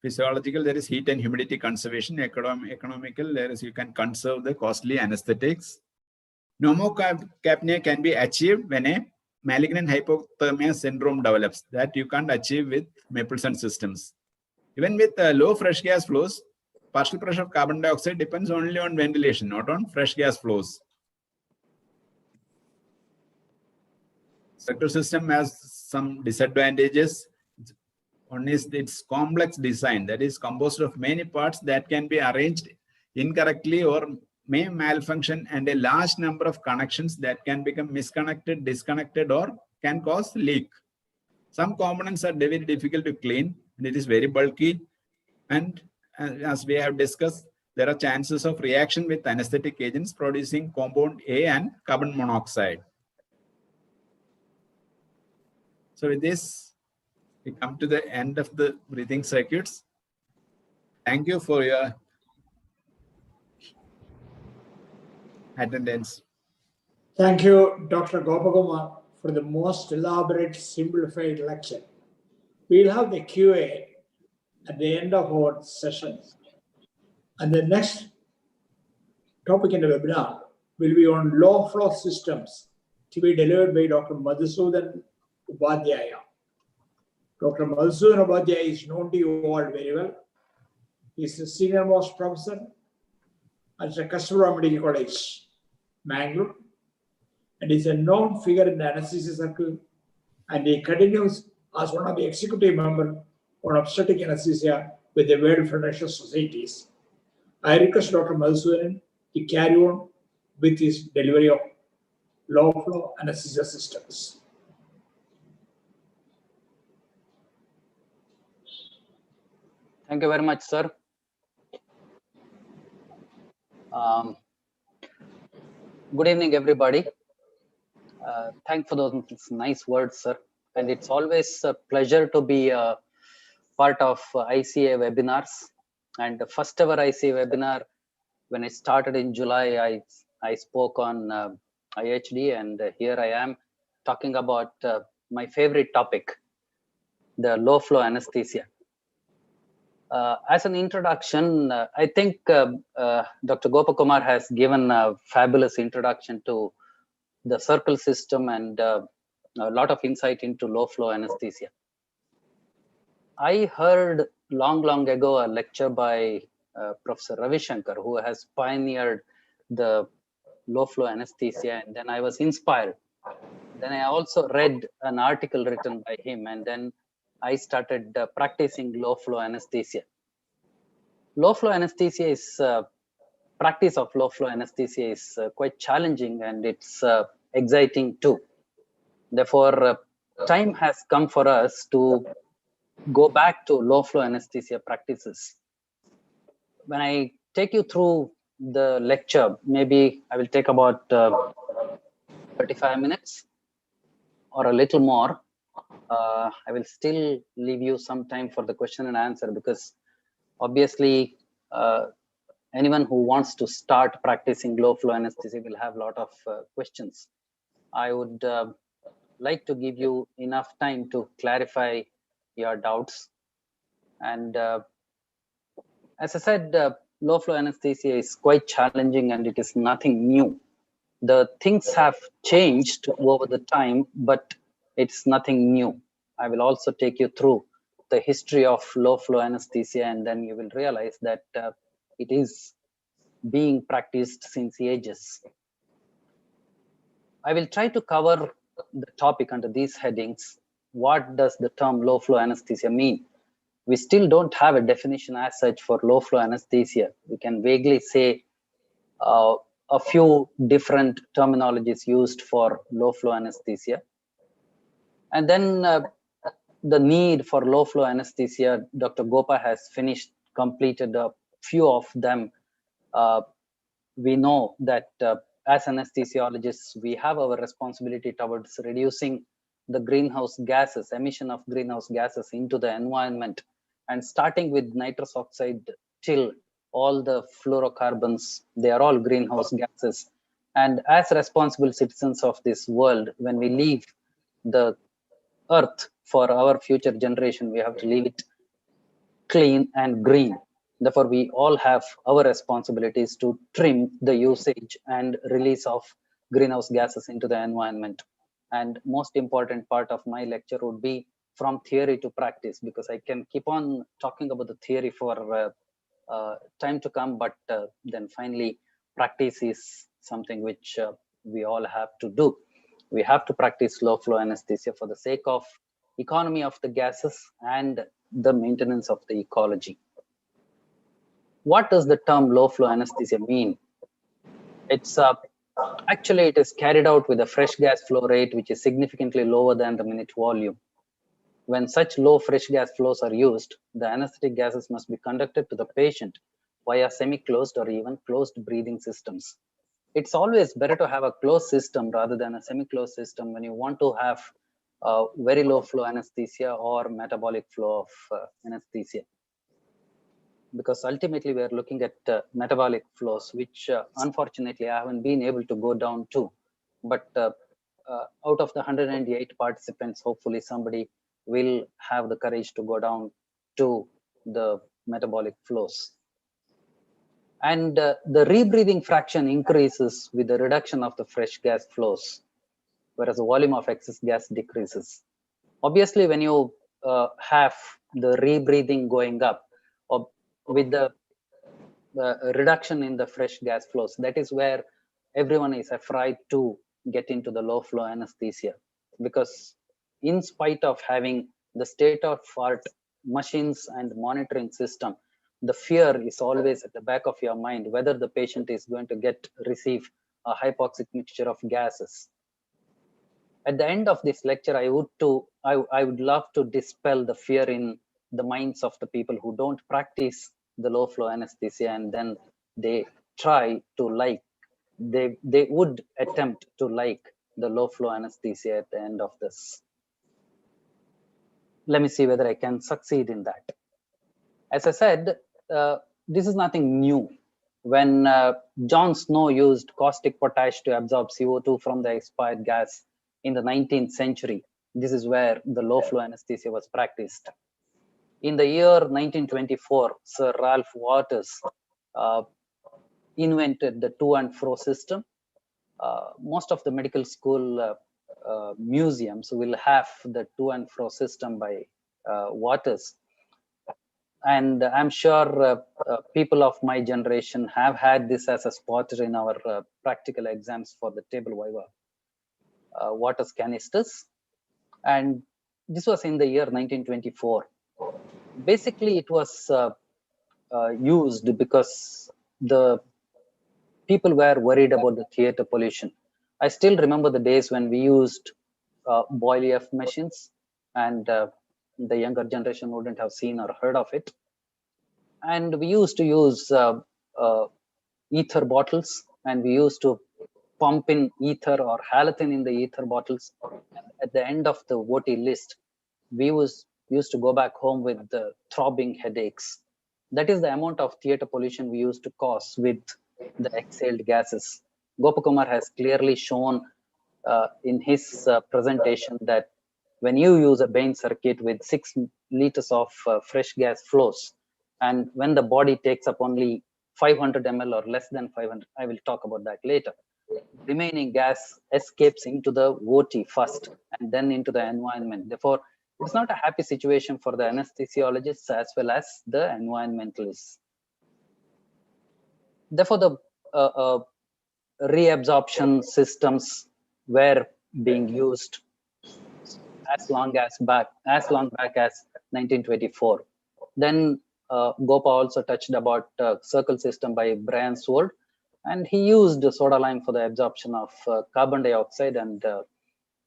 Physiological, there is heat and humidity conservation. Economical, there is you can conserve the costly anesthetics. Pneumocapnia can be achieved when a malignant hypothermia syndrome develops. That you can't achieve with Mapleson systems. Even with low fresh gas flows, partial pressure of carbon dioxide depends only on ventilation, not on fresh gas flows. Circle system has some disadvantages. One is its complex design, that is composed of many parts that can be arranged incorrectly or may malfunction and a large number of connections that can become misconnected, disconnected, or can cause leak. Some components are very difficult to clean and it is very bulky. And as we have discussed, there are chances of reaction with anesthetic agents producing compound A and carbon monoxide. So with this, we come to the end of the breathing circuits. Thank you for your attendance. Thank you, Dr. Gopakumar, for the most elaborate, simplified lecture. We'll have the QA at the end of our session. And the next topic in the webinar will be on low flow systems to be delivered by Dr. Madhusudan Upadya. Dr. Madhusudan Upadya is known to you all very well. He is the senior most professor at the Kasturba Medical College, Mangalore, and is a known figure in the anesthesia circle, and he continues as one of the executive members on obstetric anesthesia with the World Federation of Societies. I request Dr. Madhusudan to carry on with his delivery of low flow anesthesia systems. Thank you very much, sir. Good evening, everybody. Thanks for those nice words, sir. And it's always a pleasure to be a part of ICA webinars. And the first ever ICA webinar, when it started in July, I spoke on IHD, and here I am talking about my favorite topic, the low flow anesthesia. As an introduction, I think Dr. Gopakumar has given a fabulous introduction to the circle system and a lot of insight into low flow anesthesia. I heard long ago a lecture by Professor Ravi Shankar, who has pioneered the low flow anesthesia, and then I was inspired. Then I also read an article written by him, and then I started practicing low flow anesthesia. Low flow anesthesia is practice of low flow anesthesia is quite challenging, and it's exciting too. Therefore, time has come for us to go back to low flow anesthesia practices. When I take you through the lecture, maybe I will take about 35 minutes or a little more. I will still leave you some time for the question and answer, because obviously anyone who wants to start practicing low flow anesthesia will have a lot of questions. I would like to give you enough time to clarify your doubts. And as I said, low flow anesthesia is quite challenging, and it is nothing new. The things have changed over the time, but it's nothing new. I will also take you through the history of low flow anesthesia, and then you will realize that it is being practiced since ages. I will try to cover the topic under these headings. What does the term low flow anesthesia mean? We still don't have a definition as such for low flow anesthesia. We can vaguely say a few different terminologies used for low flow anesthesia. And then the need for low flow anesthesia, Dr. Gopa has completed a few of them. We know that as anesthesiologists, we have our responsibility towards reducing the greenhouse gases, emission of greenhouse gases into the environment, and starting with nitrous oxide till all the fluorocarbons, they are all greenhouse gases. And as responsible citizens of this world, when we leave the earth for our future generation, we have to leave it clean and green. Therefore, we all have our responsibilities to trim the usage and release of greenhouse gases into the environment. And most important part of my lecture would be from theory to practice, because I can keep on talking about the theory for time to come, but then finally practice is something which we all have to do. We have to practice low flow anesthesia for the sake of economy of the gases and the maintenance of the ecology. What does the term low flow anesthesia mean? It's actually it is carried out with a fresh gas flow rate, which is significantly lower than the minute volume. When such low fresh gas flows are used, the anesthetic gases must be conducted to the patient via semi-closed or even closed breathing systems. It's always better to have a closed system rather than a semi-closed system when you want to have very low flow anesthesia or metabolic flow of anesthesia. Because ultimately we are looking at metabolic flows, which unfortunately I haven't been able to go down to. But out of the 108 participants, hopefully somebody will have the courage to go down to the metabolic flows. And the rebreathing fraction increases with the reduction of the fresh gas flows, whereas the volume of excess gas decreases. Obviously, when you have the rebreathing going up, or with the reduction in the fresh gas flows, that is where everyone is afraid to get into the low flow anesthesia, because in spite of having the state-of-art machines and monitoring system, the fear is always at the back of your mind whether the patient is going to receive a hypoxic mixture of gases. At the end of this lecture, I would love to dispel the fear in the minds of the people who don't practice the low flow anesthesia, and then they try to they would attempt to like the low flow anesthesia at the end of this. Let me see whether I can succeed in that. As I said, this is nothing new. When John Snow used caustic potash to absorb CO2 from the expired gas in the 19th century, this is where the low flow anesthesia was practiced. In the year 1924, Sir Ralph Waters invented the to and fro system. Most of the medical school museums will have the to and fro system by Waters. And I'm sure people of my generation have had this as a spotter in our practical exams for the table viva. Waters canisters, and this was in the year 1924. Basically, it was used because the people were worried about the theater pollution. I still remember the days when we used Boyle machines, and the younger generation wouldn't have seen or heard of it. And we used to use ether bottles, and we used to pump in ether or halogen in the ether bottles. And at the end of the OT list, we used to go back home with the throbbing headaches. That is the amount of theater pollution we used to cause with the exhaled gases. Gopakumar has clearly shown in his presentation that when you use a Bain circuit with 6 liters of fresh gas flows, and when the body takes up only 500 ml or less than 500, I will talk about that later, remaining gas escapes into the OT first and then into the environment. Therefore, it's not a happy situation for the anesthesiologists as well as the environmentalists. Therefore, the reabsorption systems were being used as long back as 1924. Then Gopa also touched about circle system by Brian Sword, and he used soda lime for the absorption of carbon dioxide, and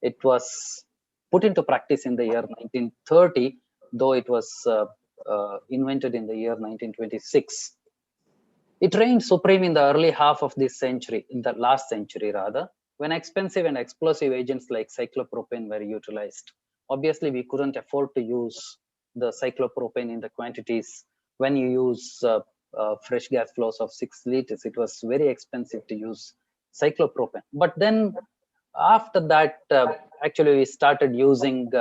it was put into practice in the year 1930, though it was invented in the year 1926. It reigned supreme in the early half of this century, in the last century rather, when expensive and explosive agents like cyclopropane were utilized. Obviously, we couldn't afford to use the cyclopropane in the quantities. When you use fresh gas flows of 6 liters, it was very expensive to use cyclopropane. But then after that, actually we started using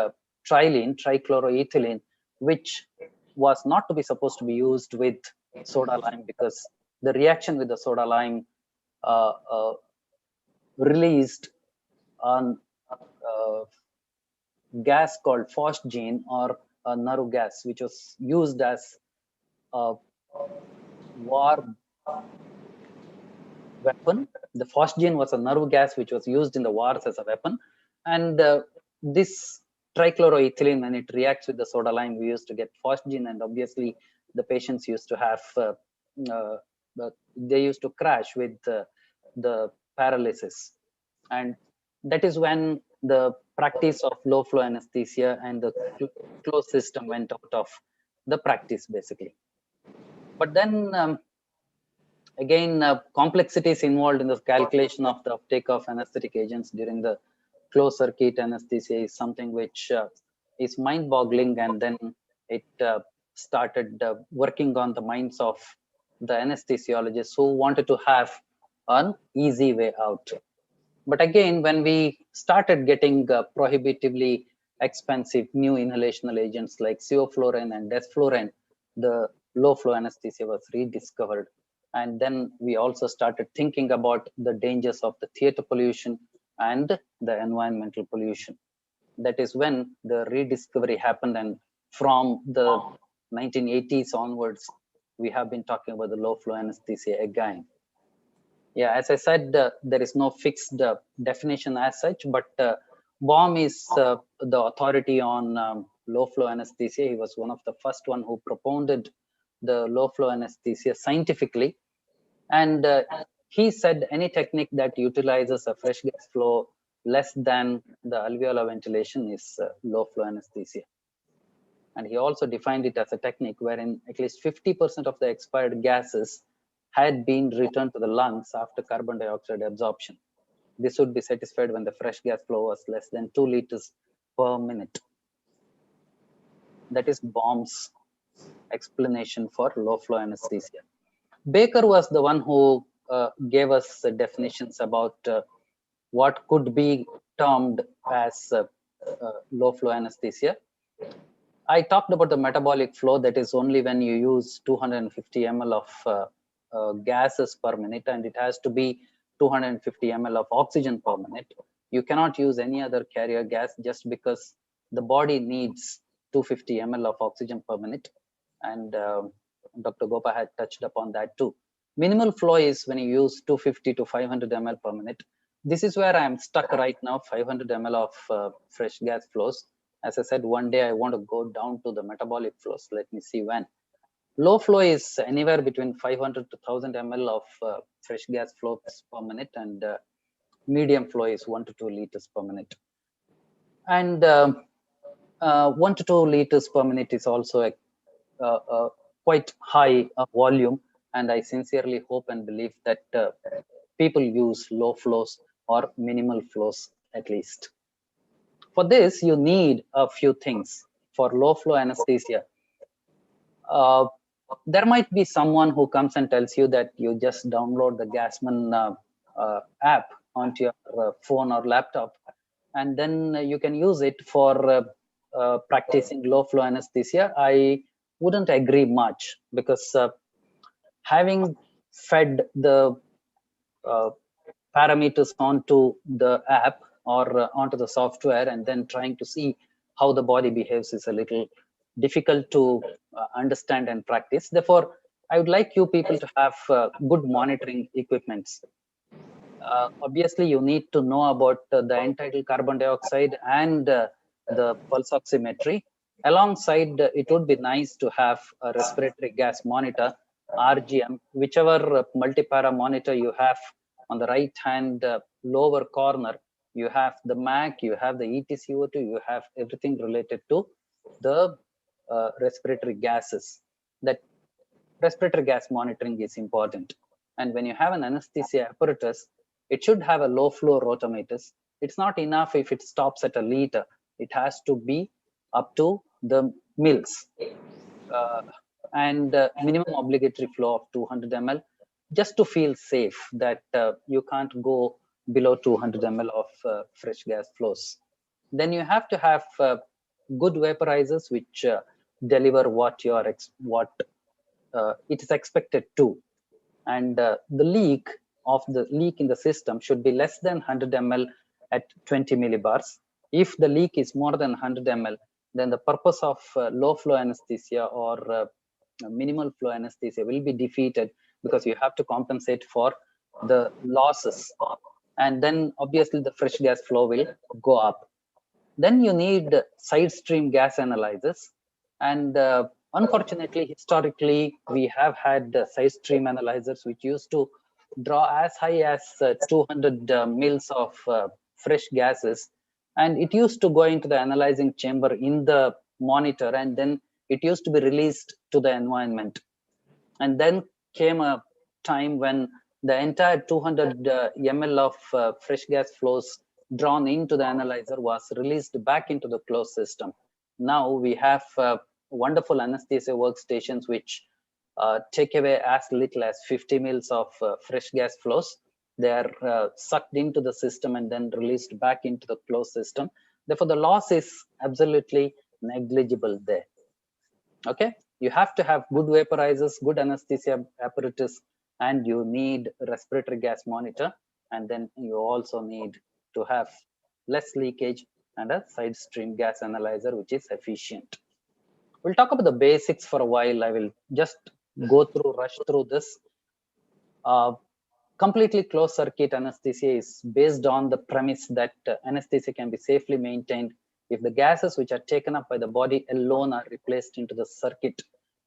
trilene, trichloroethylene, which was not to be supposed to be used with soda lime, because the reaction with the soda lime released on gas called phosgene, or a naru gas, which was used as a war weapon. The phosgene was a naru gas which was used in the wars as a weapon, and this trichloroethylene, when it reacts with the soda lime, we used to get phosgene, and obviously the patients used to have they used to crash with the paralysis. And that is when the practice of low flow anesthesia and the closed system went out of the practice basically. But then again, complexities involved in the calculation of the uptake of anesthetic agents during the closed circuit anesthesia is something which is mind boggling. And then it started working on the minds of the anesthesiologists who wanted to have an easy way out. But again, when we started getting prohibitively expensive new inhalational agents like sevoflurane and desflurane, the low flow anesthesia was rediscovered. And then we also started thinking about the dangers of the theater pollution and the environmental pollution. That is when the rediscovery happened. And from the 1980s onwards, we have been talking about the low flow anesthesia again. Yeah, as I said, there is no fixed definition as such, but Baum is the authority on low flow anesthesia. He was one of the first one who propounded the low flow anesthesia scientifically. And he said any technique that utilizes a fresh gas flow less than the alveolar ventilation is low flow anesthesia. And he also defined it as a technique wherein at least 50% of the expired gases had been returned to the lungs after carbon dioxide absorption. This would be satisfied when the fresh gas flow was less than 2 liters per minute. That is Baum's explanation for low flow anesthesia. Baker was the one who gave us definitions about what could be termed as low flow anesthesia. I talked about the metabolic flow, that is only when you use 250 ml of gases per minute, and it has to be 250 ml of oxygen per minute. You cannot use any other carrier gas just because the body needs 250 ml of oxygen per minute. And Dr. Gopa had touched upon that too. Minimal flow is when you use 250 to 500 ml per minute. This is where I am stuck right now, 500 ml of fresh gas flows. As I said, one day I want to go down to the metabolic flows. Let me see when. Low flow is anywhere between 500 to 1000 ml of fresh gas flows per minute, and medium flow is 1 to 2 liters per minute. And 1 to 2 liters per minute is also a quite high volume, and I sincerely hope and believe that people use low flows or minimal flows at least. For this, you need a few things. For low flow anesthesia, there might be someone who comes and tells you that you just download the Gassman app onto your phone or laptop, and then you can use it for practicing low flow anesthesia. I wouldn't agree much, because having fed the parameters onto the app or onto the software and then trying to see how the body behaves is a little difficult to understand and practice. Therefore, I would like you people to have good monitoring equipments. Obviously, you need to know about the end-tidal carbon dioxide and the pulse oximetry. Alongside, it would be nice to have a respiratory gas monitor, RGM, whichever multipara monitor you have. On the right hand lower corner, you have the MAC, you have the ETCO2, you have everything related to the respiratory gases. That respiratory gas monitoring is important. And when you have an anesthesia apparatus, it should have a low flow rotometers. It's not enough if it stops at a liter. It has to be up to the mils. And minimum obligatory flow of 200 ml, just to feel safe that you can't go below 200 ml of fresh gas flows. Then you have to have good vaporizers which deliver what it is expected to. And the leak in the system should be less than 100 ml at 20 millibars. If the leak is more than 100 ml, then the purpose of low flow anesthesia or minimal flow anesthesia will be defeated, because you have to compensate for the losses, and then obviously the fresh gas flow will go up. Then you need side stream gas analyzers, and unfortunately historically we have had side stream analyzers which used to draw as high as 200 mils of fresh gases, and it used to go into the analyzing chamber in the monitor, and then it used to be released to the environment. And then came a time when the entire 200 ml of fresh gas flows drawn into the analyzer was released back into the closed system. Now we have wonderful anesthesia workstations which take away as little as 50 mils of fresh gas flows. They are sucked into the system and then released back into the closed system. Therefore, the loss is absolutely negligible there. Okay, you have to have good vaporizers, good anesthesia apparatus, and you need respiratory gas monitor, and then you also need to have less leakage and a side stream gas analyzer which is efficient. We'll talk about the basics for a while. I will just rush through this. Completely closed circuit anesthesia is based on the premise that anesthesia can be safely maintained if the gases which are taken up by the body alone are replaced into the circuit,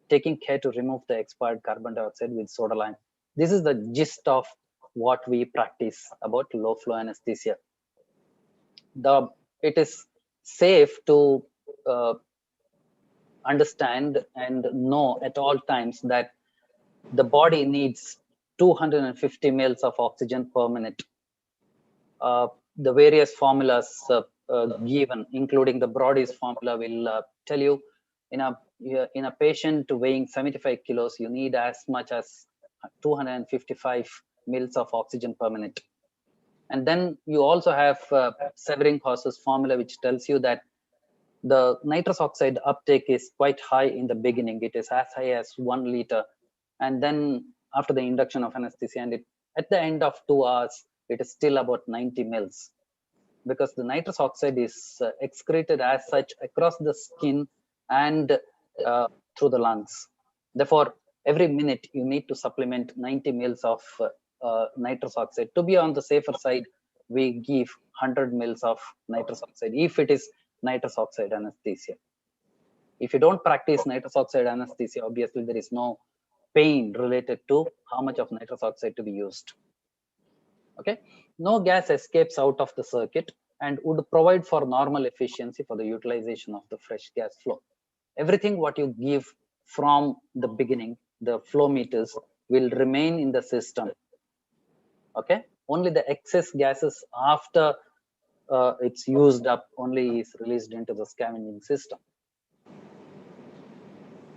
taking care to remove the expired carbon dioxide with soda lime. This is the gist of what we practice about low flow anesthesia. It is safe to understand and know at all times that the body needs 250 mils of oxygen per minute. The various formulas given, including the Brody's formula, will tell you in a patient weighing 75 kilos, you need as much as 255 mils of oxygen per minute. And then you also have Severing-Haas's formula, which tells you that the nitrous oxide uptake is quite high in the beginning. It is as high as 1 liter. And then after the induction of anesthesia, and at the end of 2 hours, it is still about 90 mils, because the nitrous oxide is excreted as such across the skin and through the lungs. Therefore, every minute you need to supplement 90 mils of nitrous oxide. To be on the safer side, we give 100 mils of nitrous oxide if it is nitrous oxide anesthesia. If you don't practice nitrous oxide anesthesia, obviously there is no pain related to how much of nitrous oxide to be used. Okay, no gas escapes out of the circuit and would provide for normal efficiency for the utilization of the fresh gas flow. Everything what you give from the beginning, the flow meters, will remain in the system. Okay, only the excess gases after it's used up only is released into the scavenging system.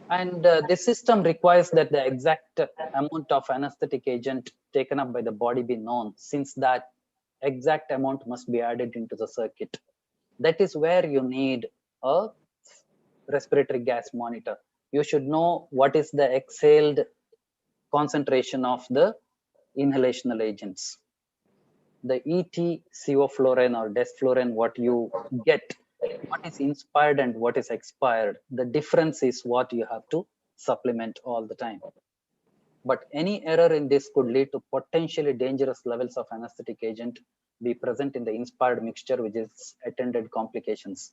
And this system requires that the exact amount of anesthetic agent taken up by the body be known, since that exact amount must be added into the circuit. That is where you need a respiratory gas monitor. You should know what is the exhaled concentration of the inhalational agents. The ET sevoflurane or desflurane, what you get, what is inspired and what is expired, the difference is what you have to supplement all the time. But any error in this could lead to potentially dangerous levels of anesthetic agent be present in the inspired mixture, which is attended complications.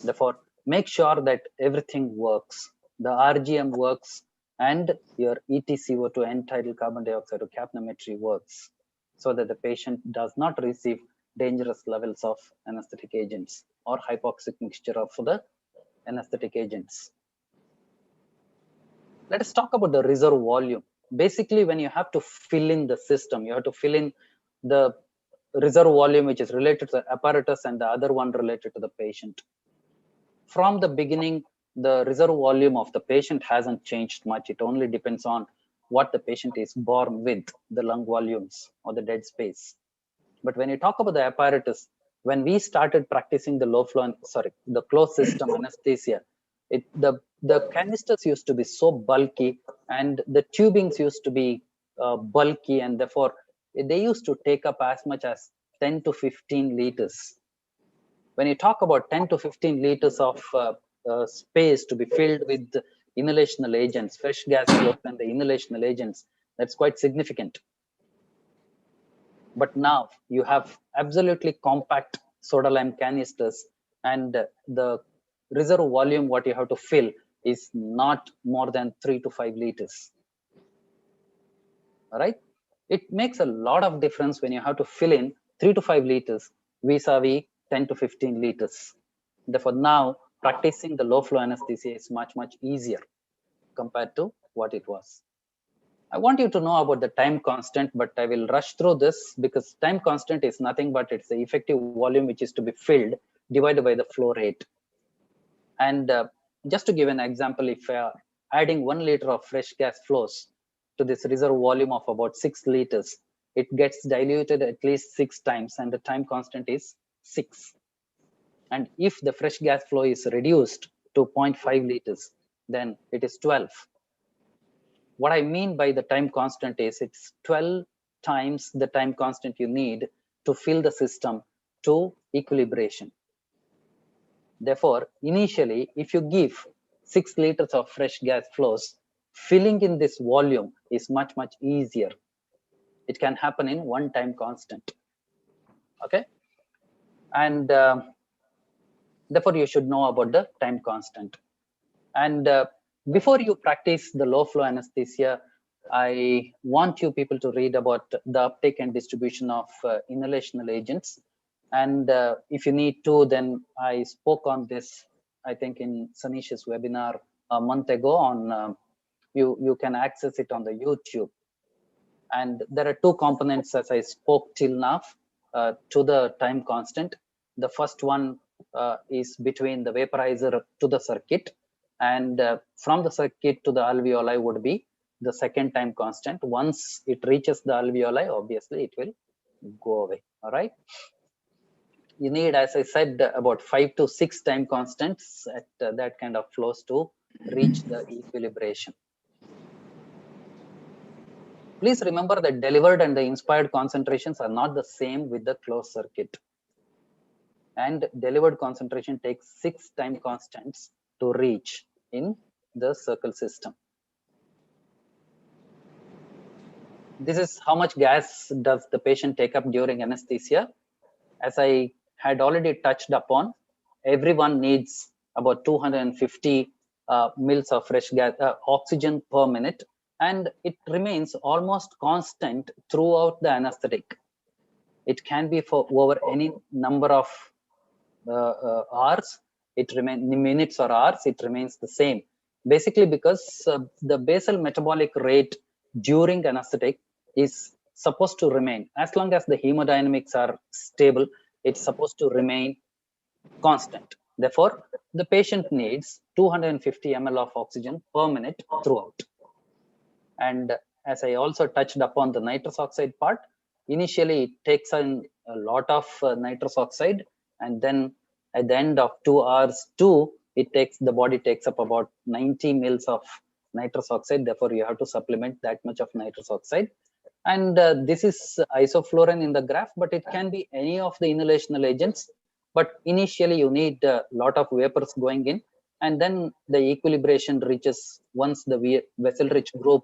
Therefore, make sure that everything works. The RGM works and your EtCO2 end-tidal carbon dioxide or capnometry works, so that the patient does not receive dangerous levels of anesthetic agents or hypoxic mixture of the anesthetic agents. Let us talk about the reserve volume. Basically, when you have to fill in the system, you have to fill in the reserve volume which is related to the apparatus and the other one related to the patient. From the beginning, the reserve volume of the patient hasn't changed much. It only depends on what the patient is born with, the lung volumes or the dead space. But when you talk about the apparatus, when we started practicing the the closed system anesthesia, the canisters used to be so bulky and the tubings used to be bulky, and therefore they used to take up as much as 10 to 15 liters. When you talk about 10 to 15 liters of space to be filled with inhalational agents, fresh gas flow and the inhalational agents, that's quite significant. But now you have absolutely compact soda lime canisters, and the reserve volume what you have to fill is not more than 3 to 5 liters. All right. it makes a lot of difference when you have to fill in 3 to 5 liters vis-a-vis 10 to 15 liters. Therefore, now practicing the low flow anesthesia is much easier compared to what it was. I want you to know about the time constant, but I will rush through this because time constant is nothing but it's the effective volume which is to be filled divided by the flow rate. And just to give an example, if adding 1 liter of fresh gas flows to this reserve volume of about 6 liters, it gets diluted at least 6 times and the time constant is 6. And if the fresh gas flow is reduced to 0.5 liters, then it is 12. What I mean by the time constant is it's 12 times the time constant you need to fill the system to equilibration. Therefore, initially, if you give 6 liters of fresh gas flows, filling in this volume is much easier. It can happen in 1 time constant. Okay. And therefore, you should know about the time constant. And before you practice the low flow anesthesia, I want you people to read about the uptake and distribution of inhalational agents. And if you need to, then I spoke on this, I think in Sanish's webinar a month ago on, you can access it on the YouTube. And there are 2 components as I spoke till now to the time constant. The first one is between the vaporizer to the circuit, and from the circuit to the alveoli would be the second time constant. Once it reaches the alveoli, obviously it will go away. All right. You need, as I said, about 5 to 6 time constants at that kind of flows to reach the equilibration. Please remember that delivered and the inspired concentrations are not the same with the closed circuit. And delivered concentration takes 6 time constants to reach in the circle system. This is how much gas does the patient take up during anesthesia. As I had already touched upon, everyone needs about 250 mils of fresh gas, oxygen per minute, and it remains almost constant throughout the anesthetic. It can be for over any number of hours, it remains minutes or hours, it remains the same. Basically because the basal metabolic rate during anesthetic is supposed to remain, as long as the hemodynamics are stable, it's supposed to remain constant. Therefore, the patient needs 250 ml of oxygen per minute throughout. And as I also touched upon the nitrous oxide part, initially it takes in a lot of nitrous oxide, and then at the end of 2 hours the body takes up about 90 mils of nitrous oxide. Therefore, you have to supplement that much of nitrous oxide. And this is isoflurane in the graph, but it can be any of the inhalational agents. But initially you need a lot of vapors going in, and then the equilibration reaches once the vessel-rich group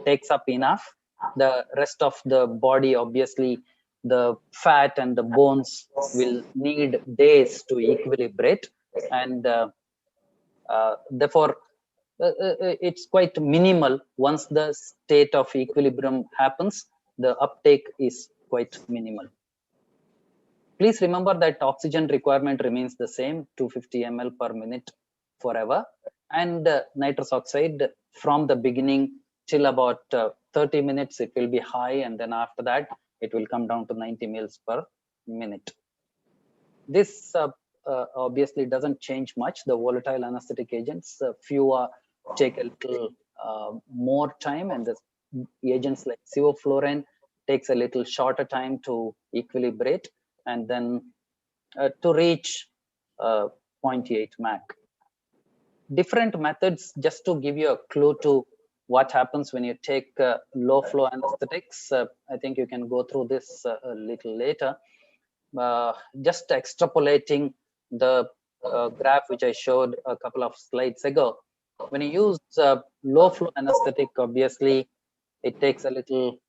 takes up enough. The rest of the body, obviously the fat and the bones, will need days to equilibrate, and therefore it's quite minimal. Once the state of equilibrium happens, the uptake is quite minimal. Please remember that oxygen requirement remains the same, 250 ml per minute forever, and nitrous oxide from the beginning till about 30 minutes it will be high, and then after that it will come down to 90 mils per minute. This obviously doesn't change much. The volatile anesthetic agents, few take a little more time, and the agents like sevoflurane takes a little shorter time to equilibrate and then to reach 0.8 Mach. Different methods, just to give you a clue to what happens when you take low flow anesthetics. I think you can go through this a little later. Just extrapolating the graph which I showed a couple of slides ago. When you use low flow anesthetic, obviously it takes a little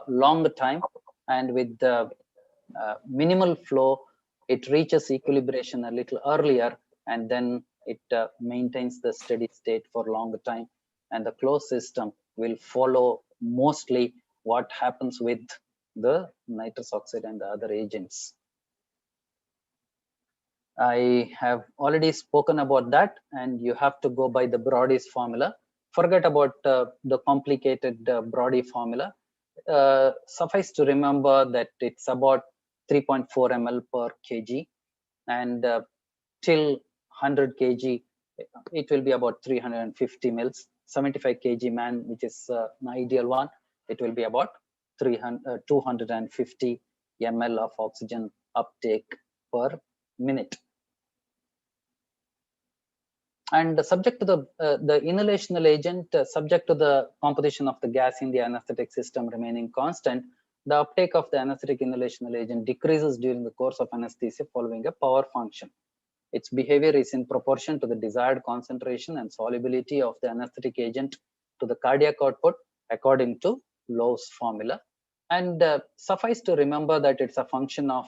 longer time, and with the minimal flow, it reaches equilibration a little earlier, and then it maintains the steady state for longer time. And the closed system will follow mostly what happens with the nitrous oxide and the other agents. I have already spoken about that, and you have to go by the Brody's formula. Forget about the complicated Brody formula. Suffice to remember that it's about 3.4 ml per kg, and till 100 kg, it will be about 350 mils. 75 kg man, which is an ideal one, it will be about 250 ml of oxygen uptake per minute. And subject to the inhalational agent, subject to the composition of the gas in the anesthetic system remaining constant, the uptake of the anesthetic inhalational agent decreases during the course of anesthesia following a power function. Its behavior is in proportion to the desired concentration and solubility of the anesthetic agent to the cardiac output according to Lowe's formula. And suffice to remember that it's a function of,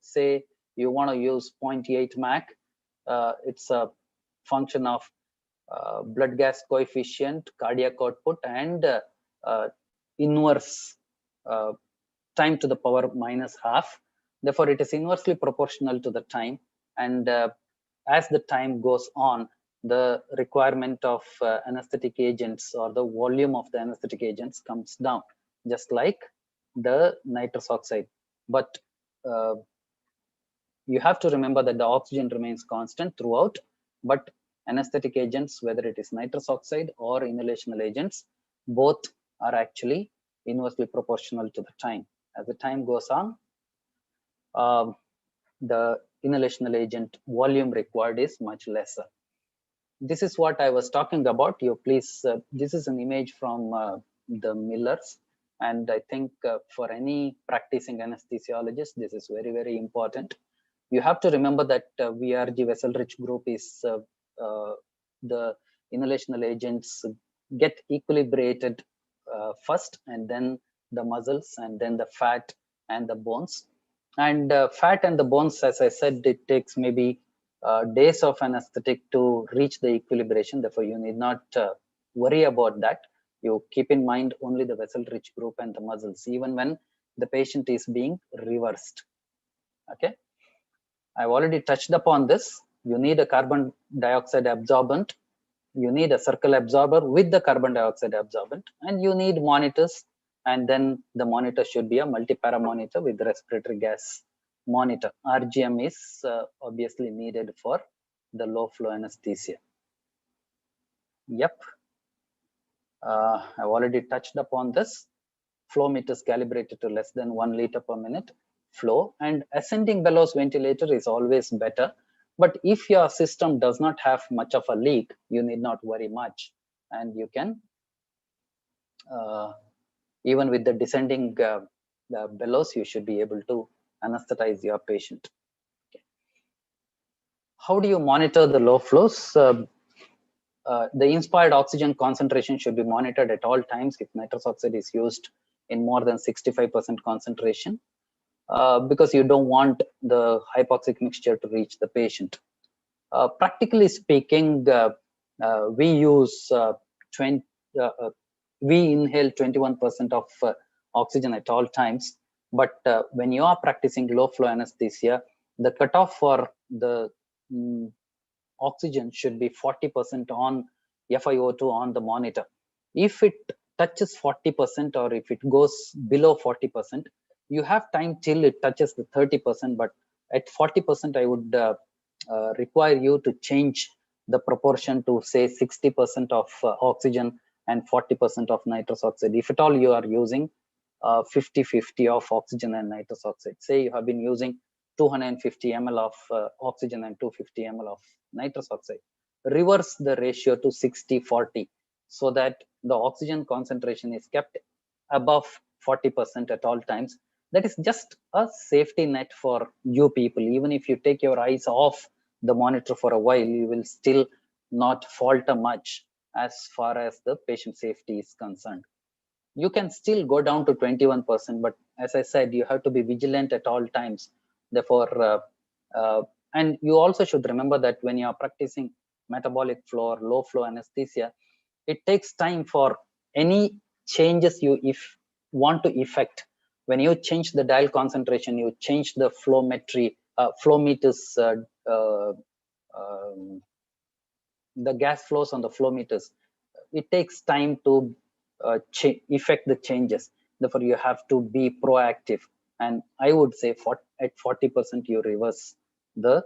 say, you want to use 0.8 Mach. It's a function of blood gas coefficient, cardiac output, and inverse time to the power minus half. Therefore, it is inversely proportional to the time. And as the time goes on, the requirement of anesthetic agents or the volume of the anesthetic agents comes down, just like the nitrous oxide. But you have to remember that the oxygen remains constant throughout, but anesthetic agents, whether it is nitrous oxide or inhalational agents, both are actually inversely proportional to the time. As the time goes on, the inhalational agent volume required is much lesser. This is what I was talking about. You please, this is an image from the Millers, and I think for any practicing anesthesiologist, this is very, very important. You have to remember that VRG vessel-rich group is the inhalational agents get equilibrated first, and then the muscles, and then the fat and the bones. And fat and the bones, as I said, it takes maybe days of anesthetic to reach the equilibration. Therefore, you need not worry about that. You keep in mind only the vessel-rich group and the muscles, even when the patient is being reversed. Okay, I've already touched upon this. You need a carbon dioxide absorbent. You need a circle absorber with the carbon dioxide absorbent, and you need monitors. And then the monitor should be a multi-para monitor with respiratory gas monitor. RGM is obviously needed for the low flow anesthesia. Yep. I've already touched upon this. Flow meters calibrated to less than 1 liter per minute flow, and ascending bellows ventilator is always better. But if your system does not have much of a leak, you need not worry much, and you can even with the descending the bellows, you should be able to anesthetize your patient. Okay. How do you monitor the low flows? The inspired oxygen concentration should be monitored at all times if nitrous oxide is used in more than 65% concentration, because you don't want the hypoxic mixture to reach the patient. Practically speaking, we use we inhale 21% of oxygen at all times. But when you are practicing low flow anesthesia, the cutoff for the oxygen should be 40% on FiO2 on the monitor. If it touches 40% or if it goes below 40%, you have time till it touches the 30%. But at 40%, I would require you to change the proportion to say 60% of oxygen and 40% of nitrous oxide. If at all you are using 50-50 of oxygen and nitrous oxide, say you have been using 250 ml of oxygen and 250 ml of nitrous oxide, reverse the ratio to 60-40 so that the oxygen concentration is kept above 40% at all times. That is just a safety net for you people. Even if you take your eyes off the monitor for a while, you will still not falter much as far as the patient safety is concerned. You can still go down to 21%, but as I said, you have to be vigilant at all times. Therefore, and you also should remember that when you are practicing metabolic flow or low flow anesthesia, it takes time for any changes if want to effect. When you change the dial concentration, you change the flowmetry, flow meters, the gas flows on the flow meters. It takes time to effect the changes. Therefore, you have to be proactive. And I would say at 40%, you reverse the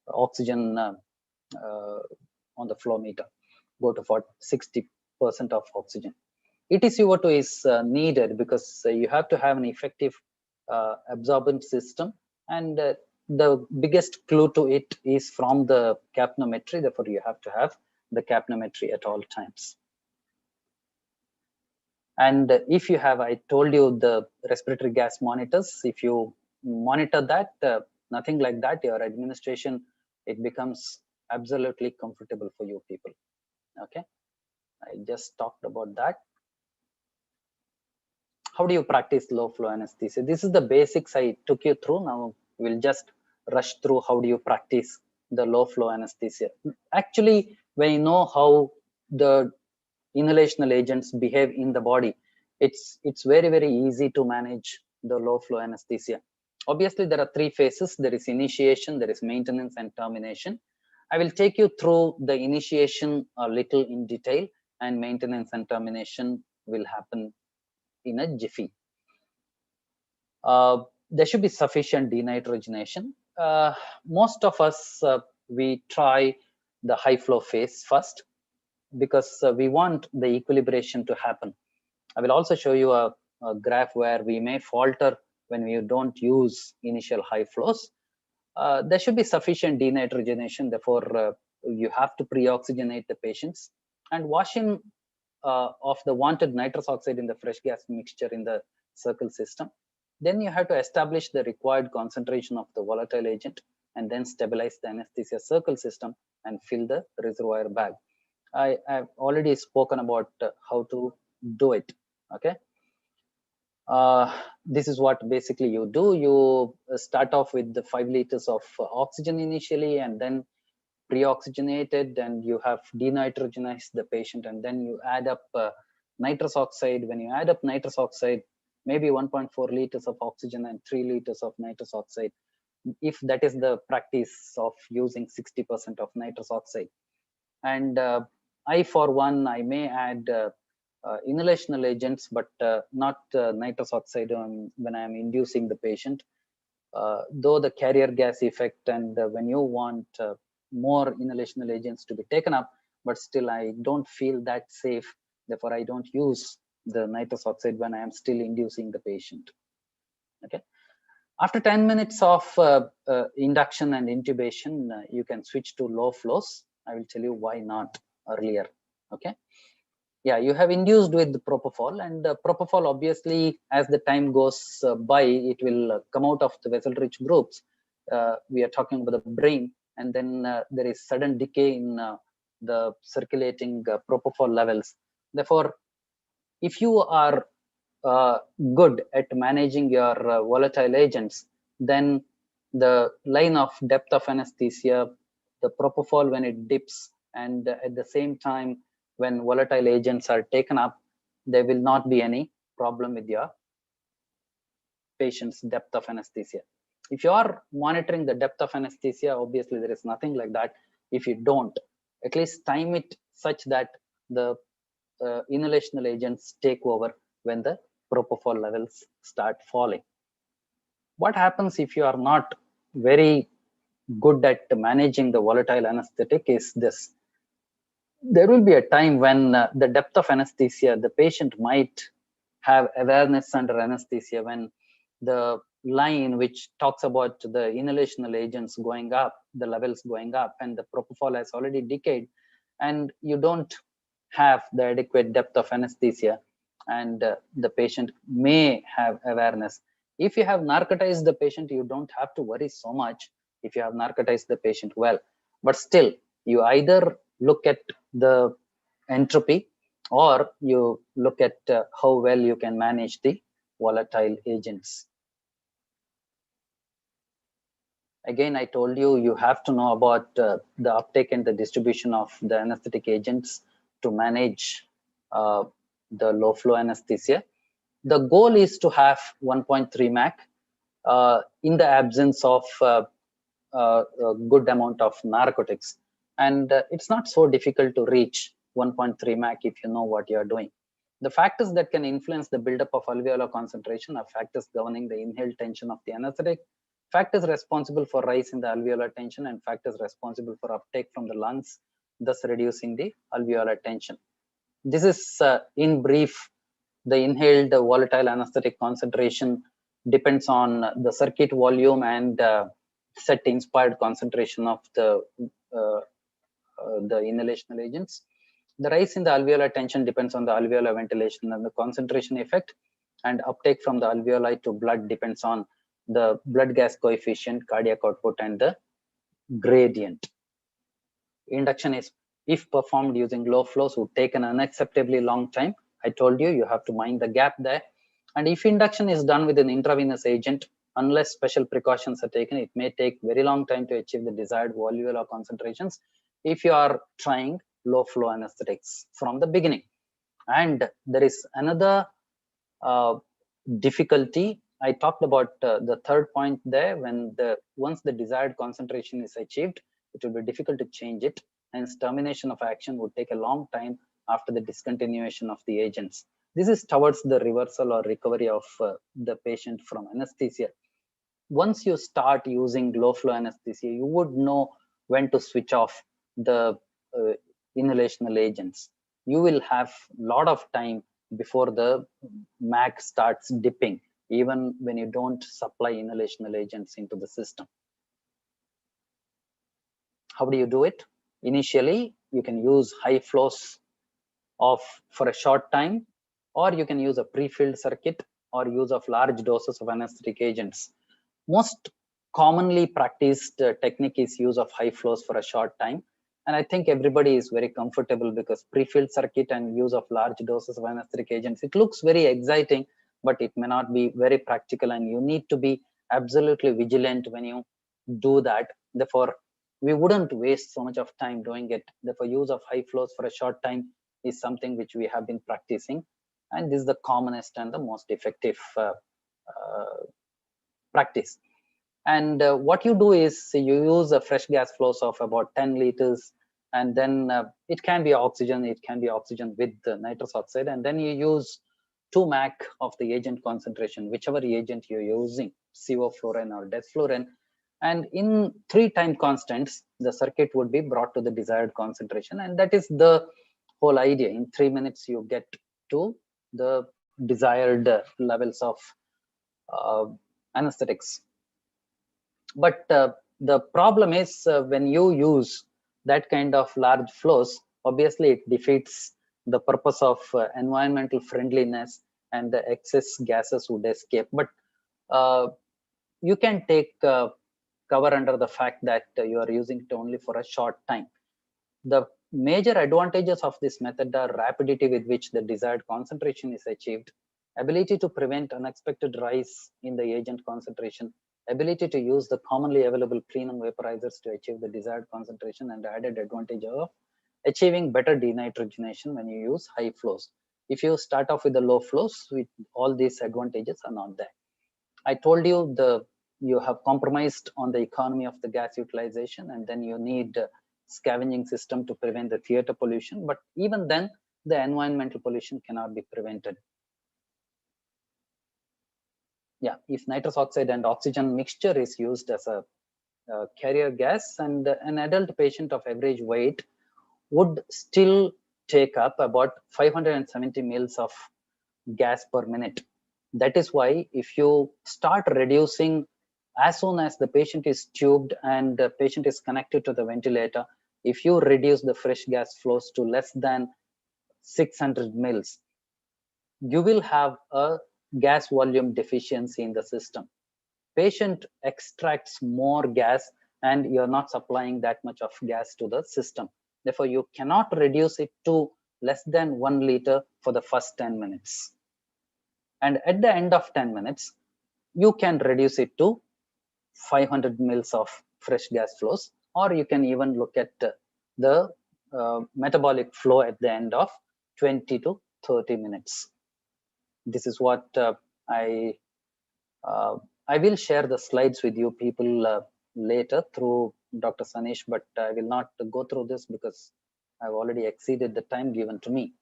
oxygen on the flow meter. Go to 60% of oxygen. ETCO2 is needed because you have to have an effective absorbent system, and the biggest clue to it is from the capnometry. Therefore, you have to have the capnometry at all times. And if you have, I told you, the respiratory gas monitors, if you monitor that, nothing like that, your administration, it becomes absolutely comfortable for you people. Okay, I just talked about that. How do you practice low flow anesthesia? This is the basics I took you through. Now we'll just rush through how do you practice the low flow anesthesia. Actually, when you know how the inhalational agents behave in the body, it's very, very easy to manage the low flow anesthesia. Obviously, there are three phases. There is initiation, there is maintenance, and termination. I will take you through the initiation a little in detail, and maintenance and termination will happen in a jiffy. There should be sufficient denitrogenation. Most of us, we try the high flow phase first, because we want the equilibration to happen. I will also show you a graph where we may falter when we don't use initial high flows. There should be sufficient denitrogenation. Therefore, you have to pre-oxygenate the patients and washing of the wanted nitrous oxide in the fresh gas mixture in the circle system. Then you have to establish the required concentration of the volatile agent and then stabilize the anesthesia circle system and fill the reservoir bag. I've already spoken about how to do it. Okay. This is what basically you do. You start off with the 5 liters of oxygen initially, and then pre-oxygenated, and you have denitrogenized the patient, and then you add up nitrous oxide. When you add up nitrous oxide, maybe 1.4 liters of oxygen and 3 liters of nitrous oxide, if that is the practice of using 60% of nitrous oxide. And I, for one, I may add inhalational agents, but not nitrous oxide when I am inducing the patient. Though the carrier gas effect, and when you want more inhalational agents to be taken up, but still I don't feel that safe. Therefore, I don't use the nitrous oxide when I am still inducing the patient. Okay. After 10 minutes of induction and intubation, you can switch to low flows. I will tell you why not earlier. Okay. Yeah, you have induced with the propofol, and propofol, obviously, as the time goes by, it will come out of the vessel-rich groups. We are talking about the brain, and then there is sudden decay in the circulating propofol levels. Therefore, if you are good at managing your volatile agents, then the line of depth of anesthesia, the propofol when it dips, and at the same time when volatile agents are taken up, there will not be any problem with your patient's depth of anesthesia. If you are monitoring the depth of anesthesia, obviously there is nothing like that. If you don't, at least time it such that the inhalational agents take over when the propofol levels start falling. What happens if you are not very good at managing the volatile anesthetic is this. There will be a time when the depth of anesthesia, the patient might have awareness under anesthesia when the line which talks about the inhalational agents going up, the levels going up, and the propofol has already decayed, and you don't have the adequate depth of anesthesia, and the patient may have awareness. If you have narcotized the patient, you don't have to worry so much if you have narcotized the patient well. But still, you either look at the entropy or you look at how well you can manage the volatile agents. Again, I told you, you have to know about the uptake and the distribution of the anesthetic agents to manage the low flow anesthesia. The goal is to have 1.3 Mach in the absence of a good amount of narcotics. And it's not so difficult to reach 1.3 Mach if you know what you're doing. The factors that can influence the buildup of alveolar concentration are factors governing the inhaled tension of the anesthetic, factors responsible for rise in the alveolar tension, and factors responsible for uptake from the lungs, thus reducing the alveolar tension. This is, in brief, the inhaled volatile anesthetic concentration depends on the circuit volume and set inspired concentration of the inhalational agents. The rise in the alveolar tension depends on the alveolar ventilation and the concentration effect, and uptake from the alveoli to blood depends on the blood gas coefficient, cardiac output, and the gradient. Induction is, if performed using low flows, would take an unacceptably long time. I told you, you have to mind the gap there. And if induction is done with an intravenous agent, unless special precautions are taken, it may take very long time to achieve the desired alveolar concentrations if you are trying low flow anesthetics from the beginning. And there is another difficulty. I talked about the third point there. When once the desired concentration is achieved, it will be difficult to change it. Hence, termination of action would take a long time after the discontinuation of the agents. This is towards the reversal or recovery of the patient from anesthesia. Once you start using low flow anesthesia, you would know when to switch off the inhalational agents. You will have a lot of time before the Mach starts dipping, even when you don't supply inhalational agents into the system. How do you do it? Initially, you can use high flows for a short time, or you can use a pre-filled circuit or use of large doses of anesthetic agents. Most commonly practiced technique is use of high flows for a short time. And I think everybody is very comfortable because pre-filled circuit and use of large doses of anesthetic agents, it looks very exciting, but it may not be very practical, and you need to be absolutely vigilant when you do that. Therefore, we wouldn't waste so much of time doing it. Therefore, use of high flows for a short time is something which we have been practicing. And this is the commonest and the most effective practice. And what you do is you use a fresh gas flows of about 10 liters, and then it can be oxygen with the nitrous oxide, and then you use 2 Mach of the agent concentration, whichever agent you're using, sevoflurane or desflurane. And in 3 time constants, the circuit would be brought to the desired concentration. And that is the whole idea. In 3 minutes, you get to the desired levels of anesthetics. But the problem is when you use that kind of large flows, obviously it defeats the purpose of environmental friendliness, and the excess gases would escape. But you can take cover under the fact that you are using it only for a short time. The major advantages of this method are rapidity with which the desired concentration is achieved, ability to prevent unexpected rise in the agent concentration, ability to use the commonly available plenum vaporizers to achieve the desired concentration, and the added advantage of achieving better denitrogenation when you use high flows. If you start off with the low flows, with all these advantages are not there. I told you you have compromised on the economy of the gas utilization, and then you need a scavenging system to prevent the theater pollution. But even then, the environmental pollution cannot be prevented. Yeah, if nitrous oxide and oxygen mixture is used as a carrier gas, and an adult patient of average weight would still take up about 570 mils of gas per minute. That is why if you start reducing as soon as the patient is tubed and the patient is connected to the ventilator, if you reduce the fresh gas flows to less than 600 mils, you will have a gas volume deficiency in the system. Patient extracts more gas and you're not supplying that much of gas to the system. Therefore, you cannot reduce it to less than 1 liter for the first 10 minutes. And at the end of 10 minutes, you can reduce it to 500 mils of fresh gas flows, or you can even look at the metabolic flow at the end of 20 to 30 minutes. this is what I will share the slides with you people later through Dr. Sanish, but I will not go through this because I've already exceeded the time given to me.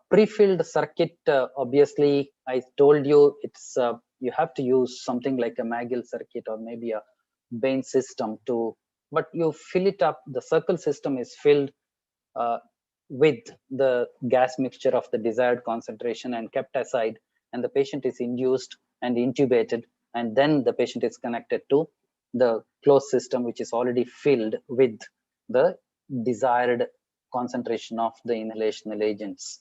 Pre-filled circuit, obviously, I told you it's you have to use something like a McGill circuit or maybe a Bain system to, but you fill it up. The circle system is filled with the gas mixture of the desired concentration and kept aside, and the patient is induced and intubated, and then the patient is connected to the closed system, which is already filled with the desired concentration of the inhalational agents.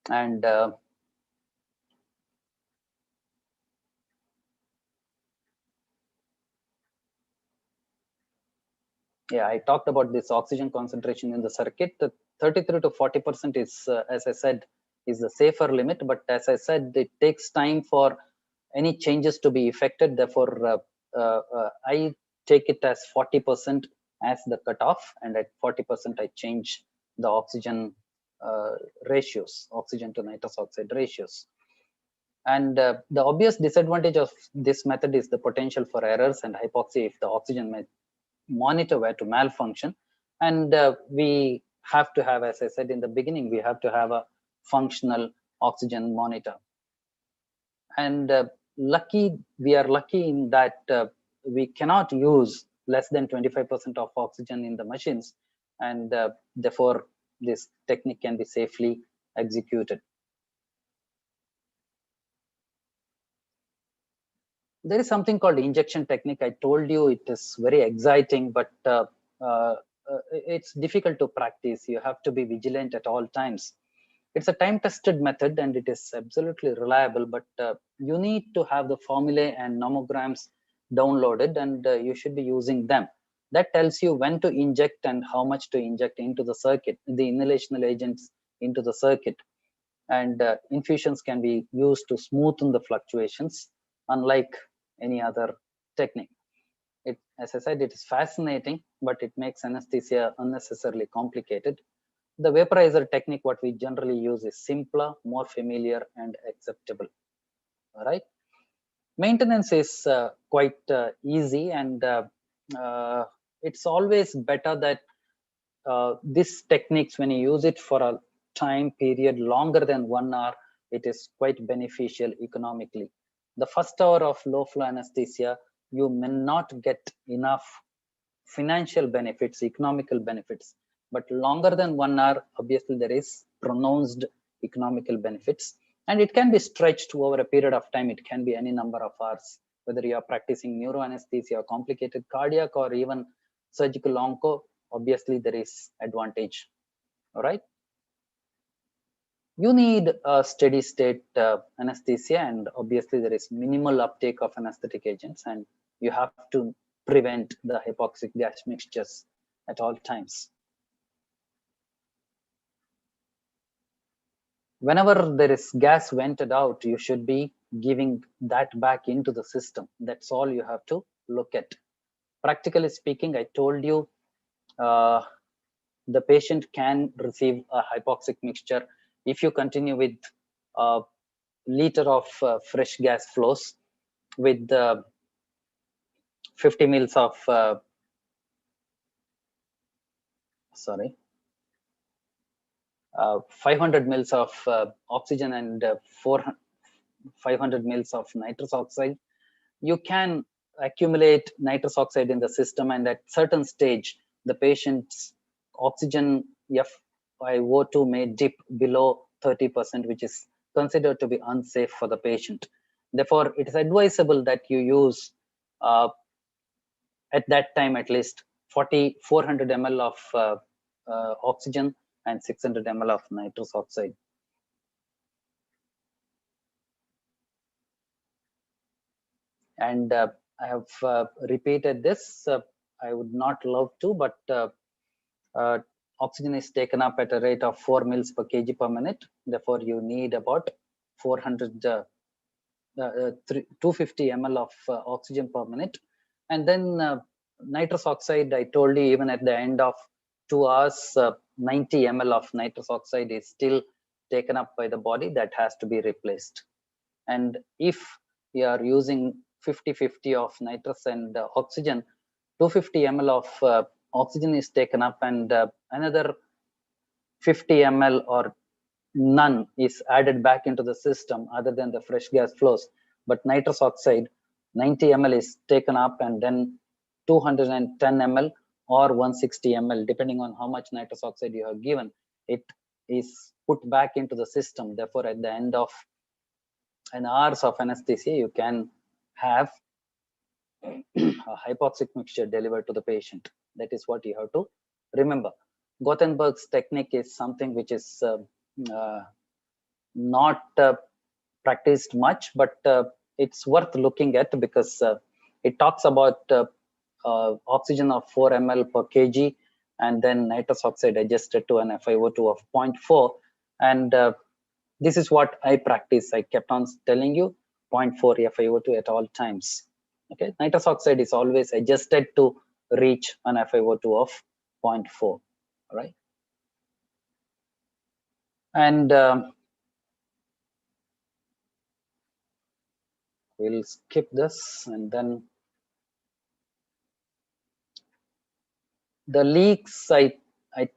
And yeah, I talked about this oxygen concentration in the circuit. The 33 to 40% is, as I said, is the safer limit. But as I said, it takes time for any changes to be effected. Therefore, I take it as 40% as the cutoff, and at 40% I change the oxygen ratios, oxygen to nitrous oxide ratios. And the obvious disadvantage of this method is the potential for errors and hypoxia if the oxygen monitor were to malfunction. And we have to have, as I said in the beginning, we have to have a functional oxygen monitor. And we are lucky in that we cannot use less than 25% of oxygen in the machines, and therefore this technique can be safely executed. There is something called injection technique. I told you it is very exciting, but it's difficult to practice. You have to be vigilant at all times. It's a time-tested method and it is absolutely reliable, but you need to have the formulae and nomograms downloaded, and you should be using them. That tells you when to inject and how much to inject into the circuit, the inhalational agents into the circuit. And infusions can be used to smoothen the fluctuations, unlike any other technique. As I said, it is fascinating, but it makes anesthesia unnecessarily complicated. The vaporizer technique, what we generally use, is simpler, more familiar, and acceptable. All right. Maintenance is quite easy, and it's always better that these techniques, when you use it for a time period longer than 1 hour, it is quite beneficial economically. The first hour of low flow anesthesia, you may not get enough financial benefits, economical benefits, but longer than 1 hour, obviously there is pronounced economical benefits, and it can be stretched over a period of time. It can be any number of hours, whether you are practicing neuroanesthesia or complicated cardiac or even surgical onco. Obviously there is advantage. All right. You need a steady state anesthesia, and obviously there is minimal uptake of anesthetic agents, and you have to prevent the hypoxic gas mixtures at all times. Whenever there is gas vented out, you should be giving that back into the system. That's all you have to look at. Practically speaking, I told you the patient can receive a hypoxic mixture if you continue with a liter of fresh gas flows with 50 mils of 500 mils of oxygen and 500 mils of nitrous oxide. You can accumulate nitrous oxide in the system, and at certain stage, the patient's oxygen FiO2 may dip below 30%, which is considered to be unsafe for the patient. Therefore, it is advisable that you use at that time at least 400 ml of oxygen and 600 ml of nitrous oxide. And I have repeated this. I would not love to, but oxygen is taken up at a rate of 4 mils per kg per minute. Therefore, you need about 250 ml of oxygen per minute. And then nitrous oxide, I told you, even at the end of 2 hours, 90 ml of nitrous oxide is still taken up by the body, that has to be replaced. And if you are using 50-50 of nitrous and oxygen, 250 ml of oxygen is taken up, and another 50 ml or none is added back into the system other than the fresh gas flows. But nitrous oxide, 90 ml is taken up, and then 210 ml or 160 ml, depending on how much nitrous oxide you have given, it is put back into the system. Therefore, at the end of an hours of anesthesia, you can have a hypoxic mixture delivered to the patient. That is what you have to remember. Gothenburg's technique is something which is not practiced much, but it's worth looking at, because it talks about oxygen of 4 ml per kg, and then nitrous oxide adjusted to an FiO2 of 0.4. And this is what I practice. I kept on telling you 0.4 FiO2 at all times. Okay, nitrous oxide is always adjusted to reach an FiO2 of 0.4. Right? And we'll skip this, and then the leaks. I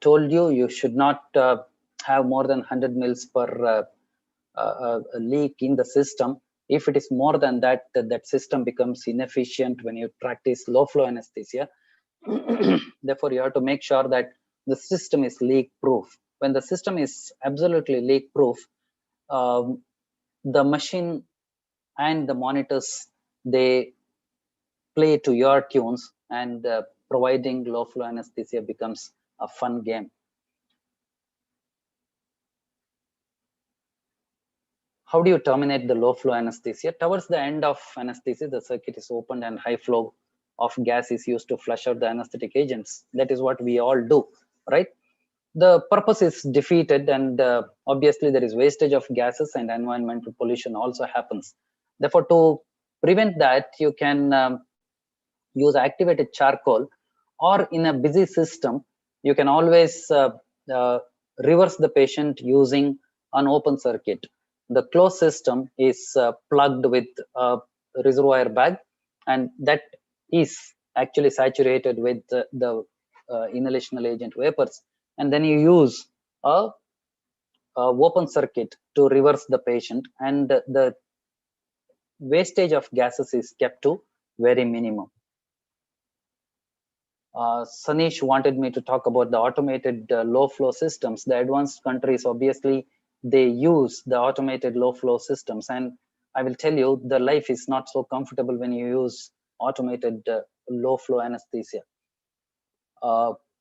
told you, you should not have more than 100 mils per leak in the system. If it is more than that, that system becomes inefficient when you practice low flow anesthesia. Therefore, you have to make sure that the system is leak proof. When the system is absolutely leak proof, the machine and the monitors, they play to your tunes, and providing low flow anesthesia becomes a fun game. How do you terminate the low flow anesthesia? Towards the end of anesthesia, the circuit is opened and high flow of gas is used to flush out the anesthetic agents. That is what we all do, right? The purpose is defeated, and obviously there is wastage of gases, and environmental pollution also happens. Therefore, to prevent that, you can use activated charcoal, or in a busy system, you can always reverse the patient using an open circuit. The closed system is plugged with a reservoir bag, and that is actually saturated with the inhalational agent vapors. And then you use a open circuit to reverse the patient, and the wastage of gases is kept to very minimum. Sanish wanted me to talk about the automated low flow systems. The advanced countries, obviously, they use the automated low flow systems, and I will tell you, the life is not so comfortable when you use automated low flow anesthesia.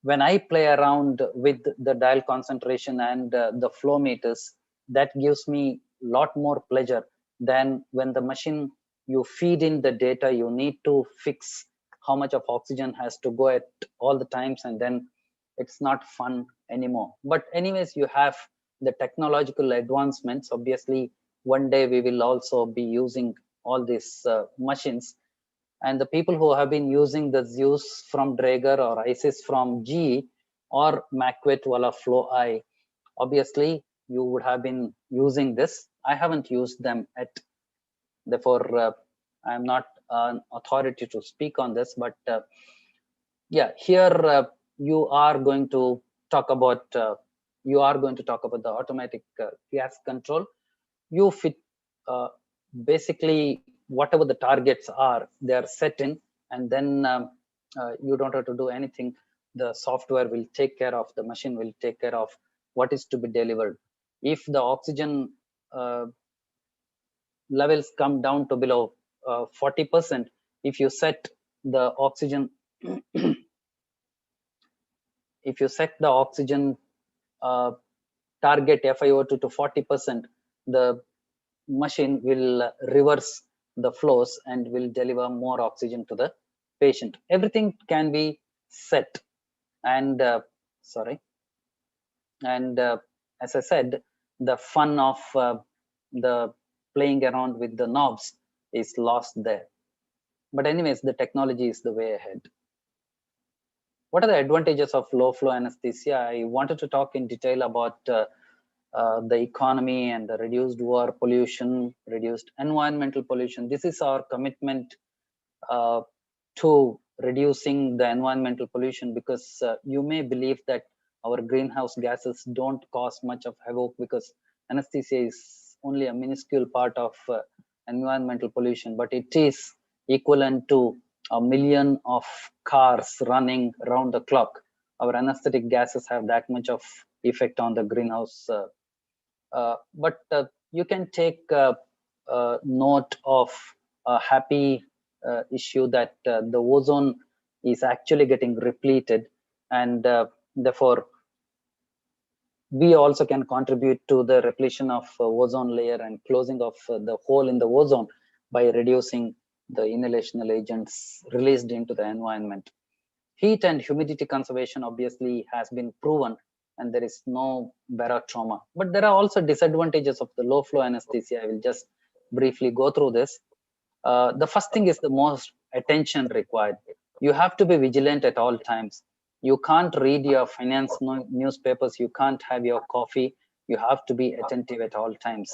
When I play around with the dial concentration and the flow meters, that gives me a lot more pleasure than when the machine, you feed in the data, you need to fix how much of oxygen has to go at all the times, and then it's not fun anymore. But anyways, you have the technological advancements. Obviously, one day we will also be using all these machines, and the people who have been using the Zeus from Draeger or ISIS from GE or MacWet Wala Flow Eye, obviously you would have been using this. I haven't used them yet. Therefore, I'm not an authority to speak on this, but yeah, here you are going to talk about the automatic gas control. You fit basically whatever the targets are, they are set in, and then you don't have to do anything. The software will take care of, the machine will take care of what is to be delivered. If the oxygen levels come down to below 40%, if you set the oxygen if you set the oxygen target FiO2 to 40%, the machine will reverse the flows and will deliver more oxygen to the patient. Everything can be set, and as I said, the fun of the playing around with the knobs is lost there. But anyways, the technology is the way ahead. what are the advantages of low flow anesthesia? I wanted to talk in detail about the economy and the reduced air pollution, reduced environmental pollution. This is our commitment to reducing the environmental pollution, because you may believe that our greenhouse gases don't cause much of havoc, because anesthesia is only a minuscule part of environmental pollution, but it is equivalent to 1 million of cars running round the clock. Our anesthetic gases have that much of effect on the greenhouse. But you can take note of a happy issue that the ozone is actually getting repleted, and therefore we also can contribute to the repletion of ozone layer and closing of the hole in the ozone by reducing the inhalational agents released into the environment. Heat and humidity conservation obviously has been proven, and there is no barotrauma. But there are also disadvantages of the low flow anesthesia. I will just briefly go through this. The first thing is the most attention required. You have to be vigilant at all times. You can't read your finance newspapers. You can't have your coffee. You have to be attentive at all times.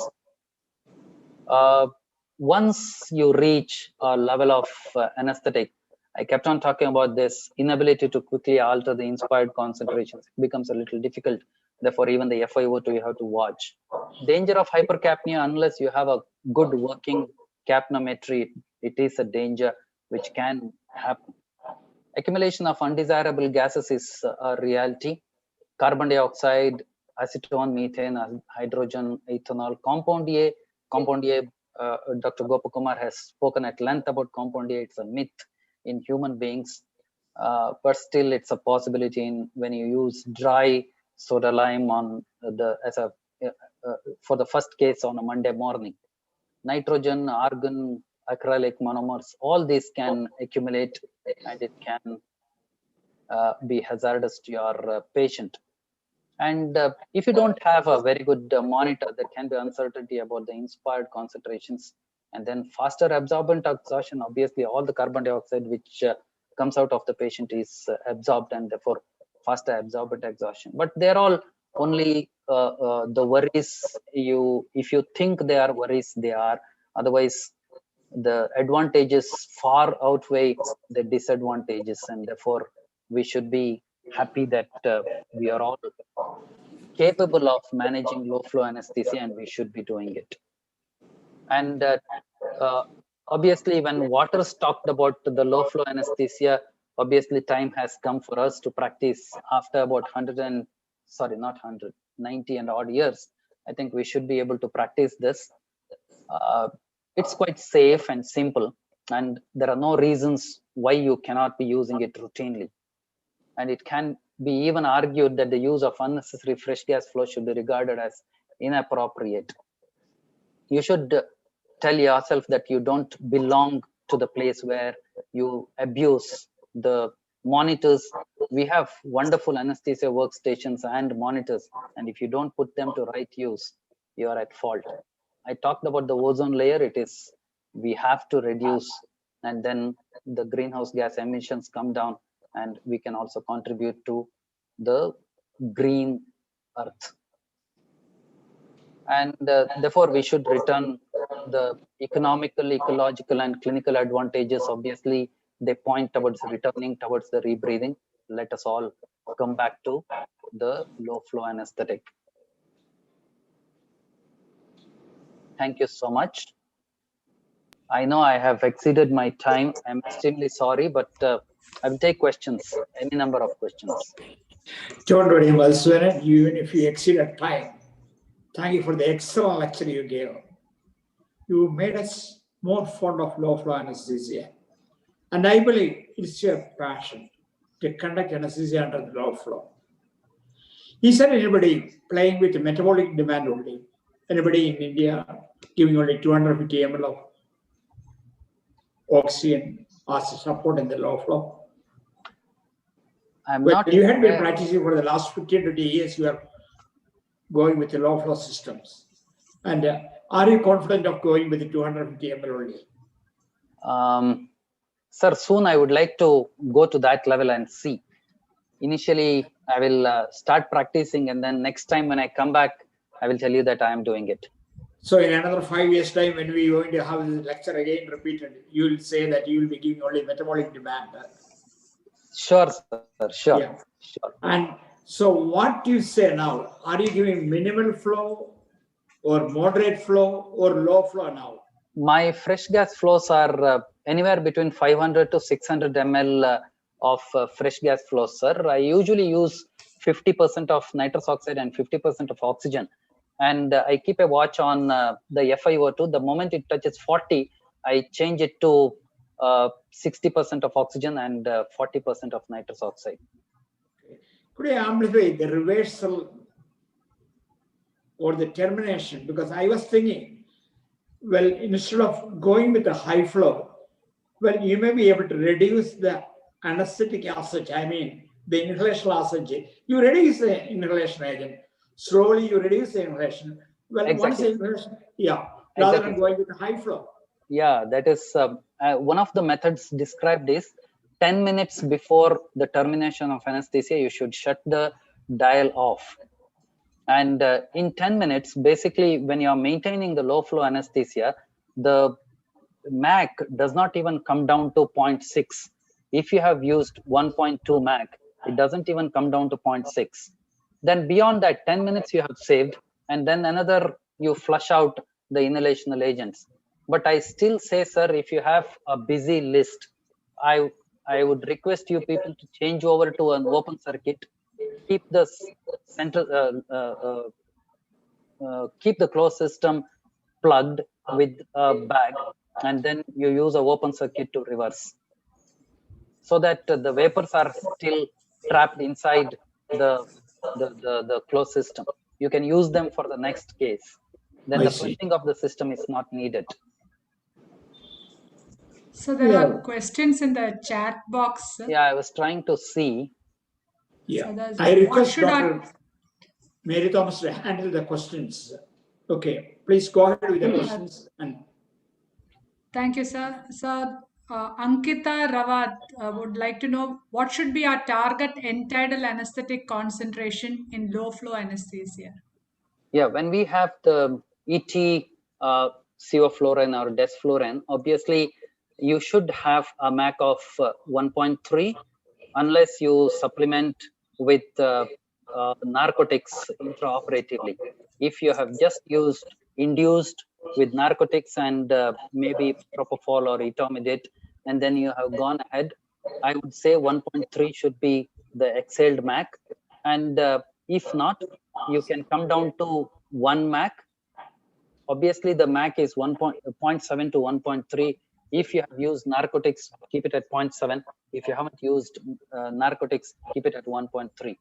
Once you reach a level of anesthetic, I kept on talking about this inability to quickly alter the inspired concentrations. It becomes a little difficult. Therefore, even the FiO2 you have to watch. Danger of hypercapnia, unless you have a good working capnometry, it is a danger which can happen. Accumulation of undesirable gases is a reality. Carbon dioxide, acetone, methane, hydrogen, ethanol, compound A. Compound A, Dr. Gopakumar has spoken at length about compound A. It's a myth in human beings, but still it's a possibility when you use dry soda lime on for the first case on a Monday morning. Nitrogen, argon, acrylic monomers, all these can accumulate, and it can be hazardous to your patient. And if you don't have a very good monitor, there can be uncertainty about the inspired concentrations, and then faster absorbent exhaustion. Obviously, all the carbon dioxide which comes out of the patient is absorbed, and therefore faster absorbent exhaustion. But they're all only the worries. If you think they are worries, they are. Otherwise, the advantages far outweigh the disadvantages, and therefore we should be happy that we are all capable of managing low flow anesthesia, and we should be doing it. And obviously, when Waters talked about the low flow anesthesia, obviously time has come for us to practice after about 90 and odd years. I think we should be able to practice this. It's quite safe and simple, and there are no reasons why you cannot be using it routinely. And it can be even argued that the use of unnecessary fresh gas flow should be regarded as inappropriate. You should tell yourself that you don't belong to the place where you abuse the monitors. We have wonderful anesthesia workstations and monitors, and if you don't put them to right use, you are at fault. I talked about the ozone layer. We have to reduce, and then the greenhouse gas emissions come down, and we can also contribute to the green earth. And therefore, we should return the economical, ecological, and clinical advantages. Obviously, they point towards returning towards the rebreathing. Let us all come back to the low flow anesthetic. Thank you so much. I know I have exceeded my time. I'm extremely sorry, but I will take questions, any number of questions. Don't worry, Madhusudan, even if you exceeded time. Thank you for the excellent lecture you gave. You made us more fond of low flow anesthesia. And I believe it's your passion to conduct anesthesia under the low flow. Is there anybody playing with metabolic demand only? Anybody in India giving only 250 ml of oxygen as a support in the low flow? You had been practicing for the last 15 to 20 years, you are going with the low flow systems. And are you confident of going with the 250 ml only? Sir, soon I would like to go to that level and see. initially I will start practicing, and then next time when I come back, I will tell you that I am doing it. So in another 5 years' time, when we are going to have this lecture again repeated, you will say that you will be giving only metabolic demand. Sure, sir. Sure. Yeah. Sure. And so what do you say now? Are you giving minimal flow or moderate flow or low flow now? My fresh gas flows are anywhere between 500 to 600 ml of fresh gas flows, sir. I usually use 50% of nitrous oxide and 50% of oxygen. And I keep a watch on the FiO2. The moment it touches 40, I change it to 60% of oxygen and 40% of nitrous oxide. Could you amplify the reversal or the termination? Because I was thinking, well, instead of going with a high flow, well, you may be able to reduce the anesthetic as such. I mean, the inhalation as such. You reduce the inhalation agent. Slowly, you reduce the inhalation. Well, Exactly. once the inhalation, yeah, rather Exactly. than going with a high flow. Yeah, that is one of the methods described is 10 minutes before the termination of anesthesia, you should shut the dial off. And in 10 minutes, basically, when you're maintaining the low flow anesthesia, the MAC does not even come down to 0.6. If you have used 1.2 MAC, it doesn't even come down to 0.6. Then beyond that, 10 minutes you have saved, and then another, you flush out the inhalational agents. But I still say, sir, if you have a busy list, I would request you people to change over to an open circuit, keep the keep the closed system plugged with a bag, and then you use an open circuit to reverse, so that the vapors are still trapped inside the closed system. You can use them for the next case. Then the flushing of the system is not needed. So there are questions in the chat box. Yeah, I was trying to see. Yeah, I request Dr. Mary Thomas to handle the questions. Okay, please go ahead with the questions. And thank you, sir. So Ankita Rawat would like to know what should be our target end-tidal anesthetic concentration in low flow anesthesia. Yeah, when we have the ET sevoflurane or desflurane, obviously you should have a MAC of 1.3 unless you supplement with narcotics intraoperatively. If you have just induced with narcotics and maybe propofol or etomidate, and then you have gone ahead, I would say 1.3 should be the exhaled MAC. And if not, you can come down to 1 MAC. Obviously, the MAC is 0.7 to 1.3. If you have used narcotics, keep it at 0.7. If you haven't used narcotics, keep it at 1.3.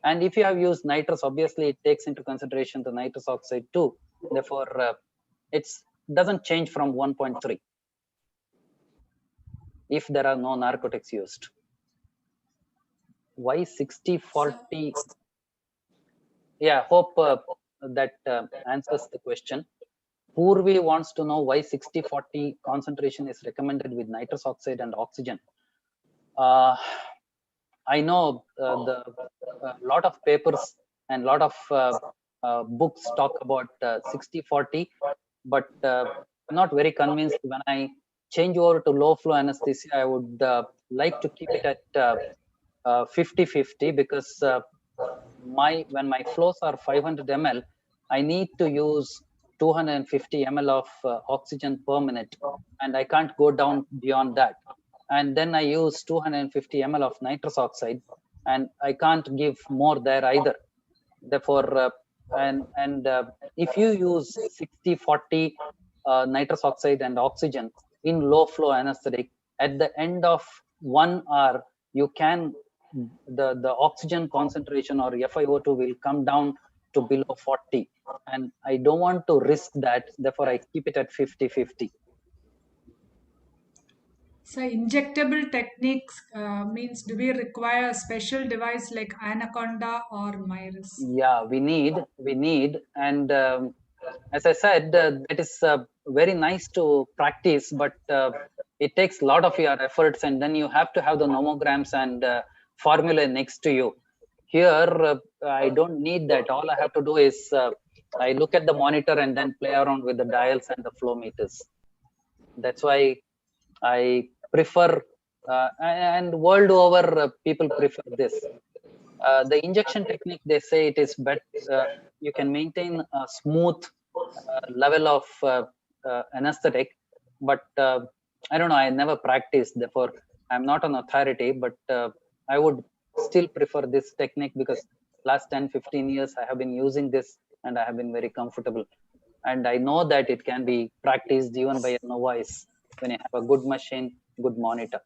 And if you have used nitrous, obviously it takes into consideration the nitrous oxide too. Therefore, it doesn't change from 1.3 if there are no narcotics used. Why 60-40? Yeah, hope that answers the question. Purvi wants to know why 60-40 concentration is recommended with nitrous oxide and oxygen. I know the lot of papers and lot of books talk about 60-40, but I'm not very convinced. When I change over to low flow anesthesia, I would like to keep it at 50-50 because when my flows are 500 ml, I need to use 250 ml of oxygen per minute, and I can't go down beyond that. And then I use 250 ml of nitrous oxide, and I can't give more there either. Therefore, if you use 60-40 nitrous oxide and oxygen in low flow anesthetic, at the end of 1 hour, you can the oxygen concentration or FiO2 will come down to below 40, and I don't want to risk that. Therefore, I keep it at 50-50. So injectable techniques means, do we require a special device like Anaconda or Myris? Yeah, we need, and as I said, that is very nice to practice, but it takes a lot of your efforts, and then you have to have the nomograms and formula next to you. Here, I don't need that. All I have to do is I look at the monitor and then play around with the dials and the flow meters. That's why I prefer, and world over, people prefer this. The injection technique, they say it is better. You can maintain a smooth level of anesthetic, but I don't know. I never practiced, therefore I'm not an authority. But I would still prefer this technique because last 10-15 years I have been using this and I have been very comfortable. And I know that it can be practiced even by a novice when you have a good machine, good monitor.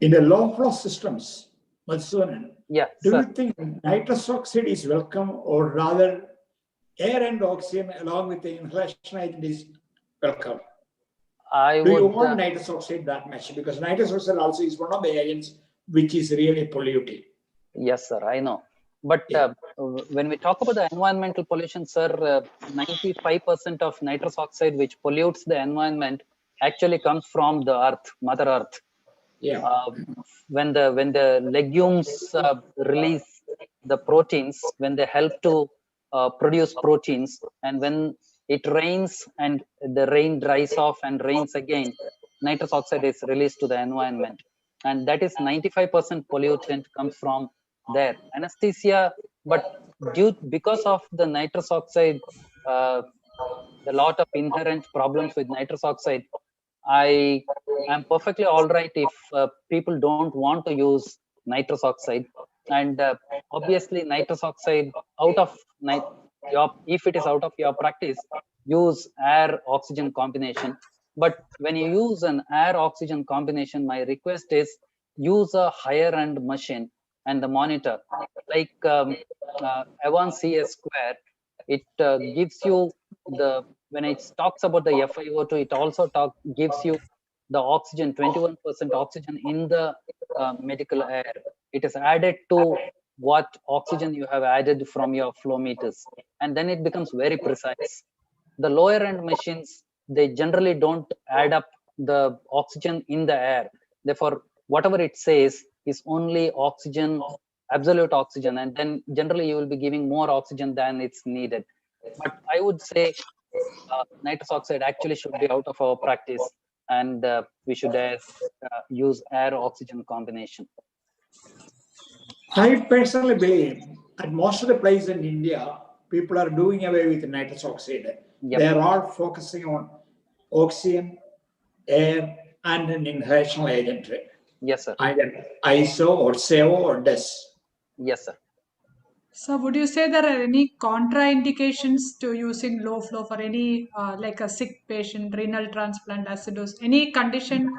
In the low flow systems, Madhusudan, Yeah, do sir. you think nitrous oxide is welcome, or rather air and oxygen along with the inhalation agent is welcome? Do you want nitrous oxide that much? Because nitrous oxide also is one of the agents which is really polluting. Yes, sir, I know. But when we talk about the environmental pollution, sir, 95% of nitrous oxide which pollutes the environment actually comes from the earth, Mother Earth. Yeah. When the legumes release the proteins, when they help to produce proteins, and when it rains and the rain dries off and rains again, nitrous oxide is released to the environment, and that is 95% pollutant comes from there. Anesthesia, but because of the nitrous oxide, a lot of inherent problems with nitrous oxide, I am perfectly all right if people don't want to use nitrous oxide. And obviously nitrous oxide if it is out of your practice, use air oxygen combination. But when you use an air oxygen combination, my request is use a higher end machine and the monitor like Avon CS square. It gives you when it talks about the FiO2, it also gives you the oxygen, 21% oxygen in the medical air. It is added to what oxygen you have added from your flow meters, and then it becomes very precise. The lower end machines, they generally don't add up the oxygen in the air. Therefore, whatever it says is only oxygen, absolute oxygen, and then generally you will be giving more oxygen than it's needed. But I would say nitrous oxide actually should be out of our practice, and we should use air oxygen combination. I personally believe at most of the places in India, people are doing away with nitrous oxide. Yep. They are all focusing on oxygen, air, and an inhalational agent. Yes, sir. Either ISO or SEO or DES. Yes, sir. So would you say there are any contraindications to using low flow for any like a sick patient, renal transplant, acidosis, any condition?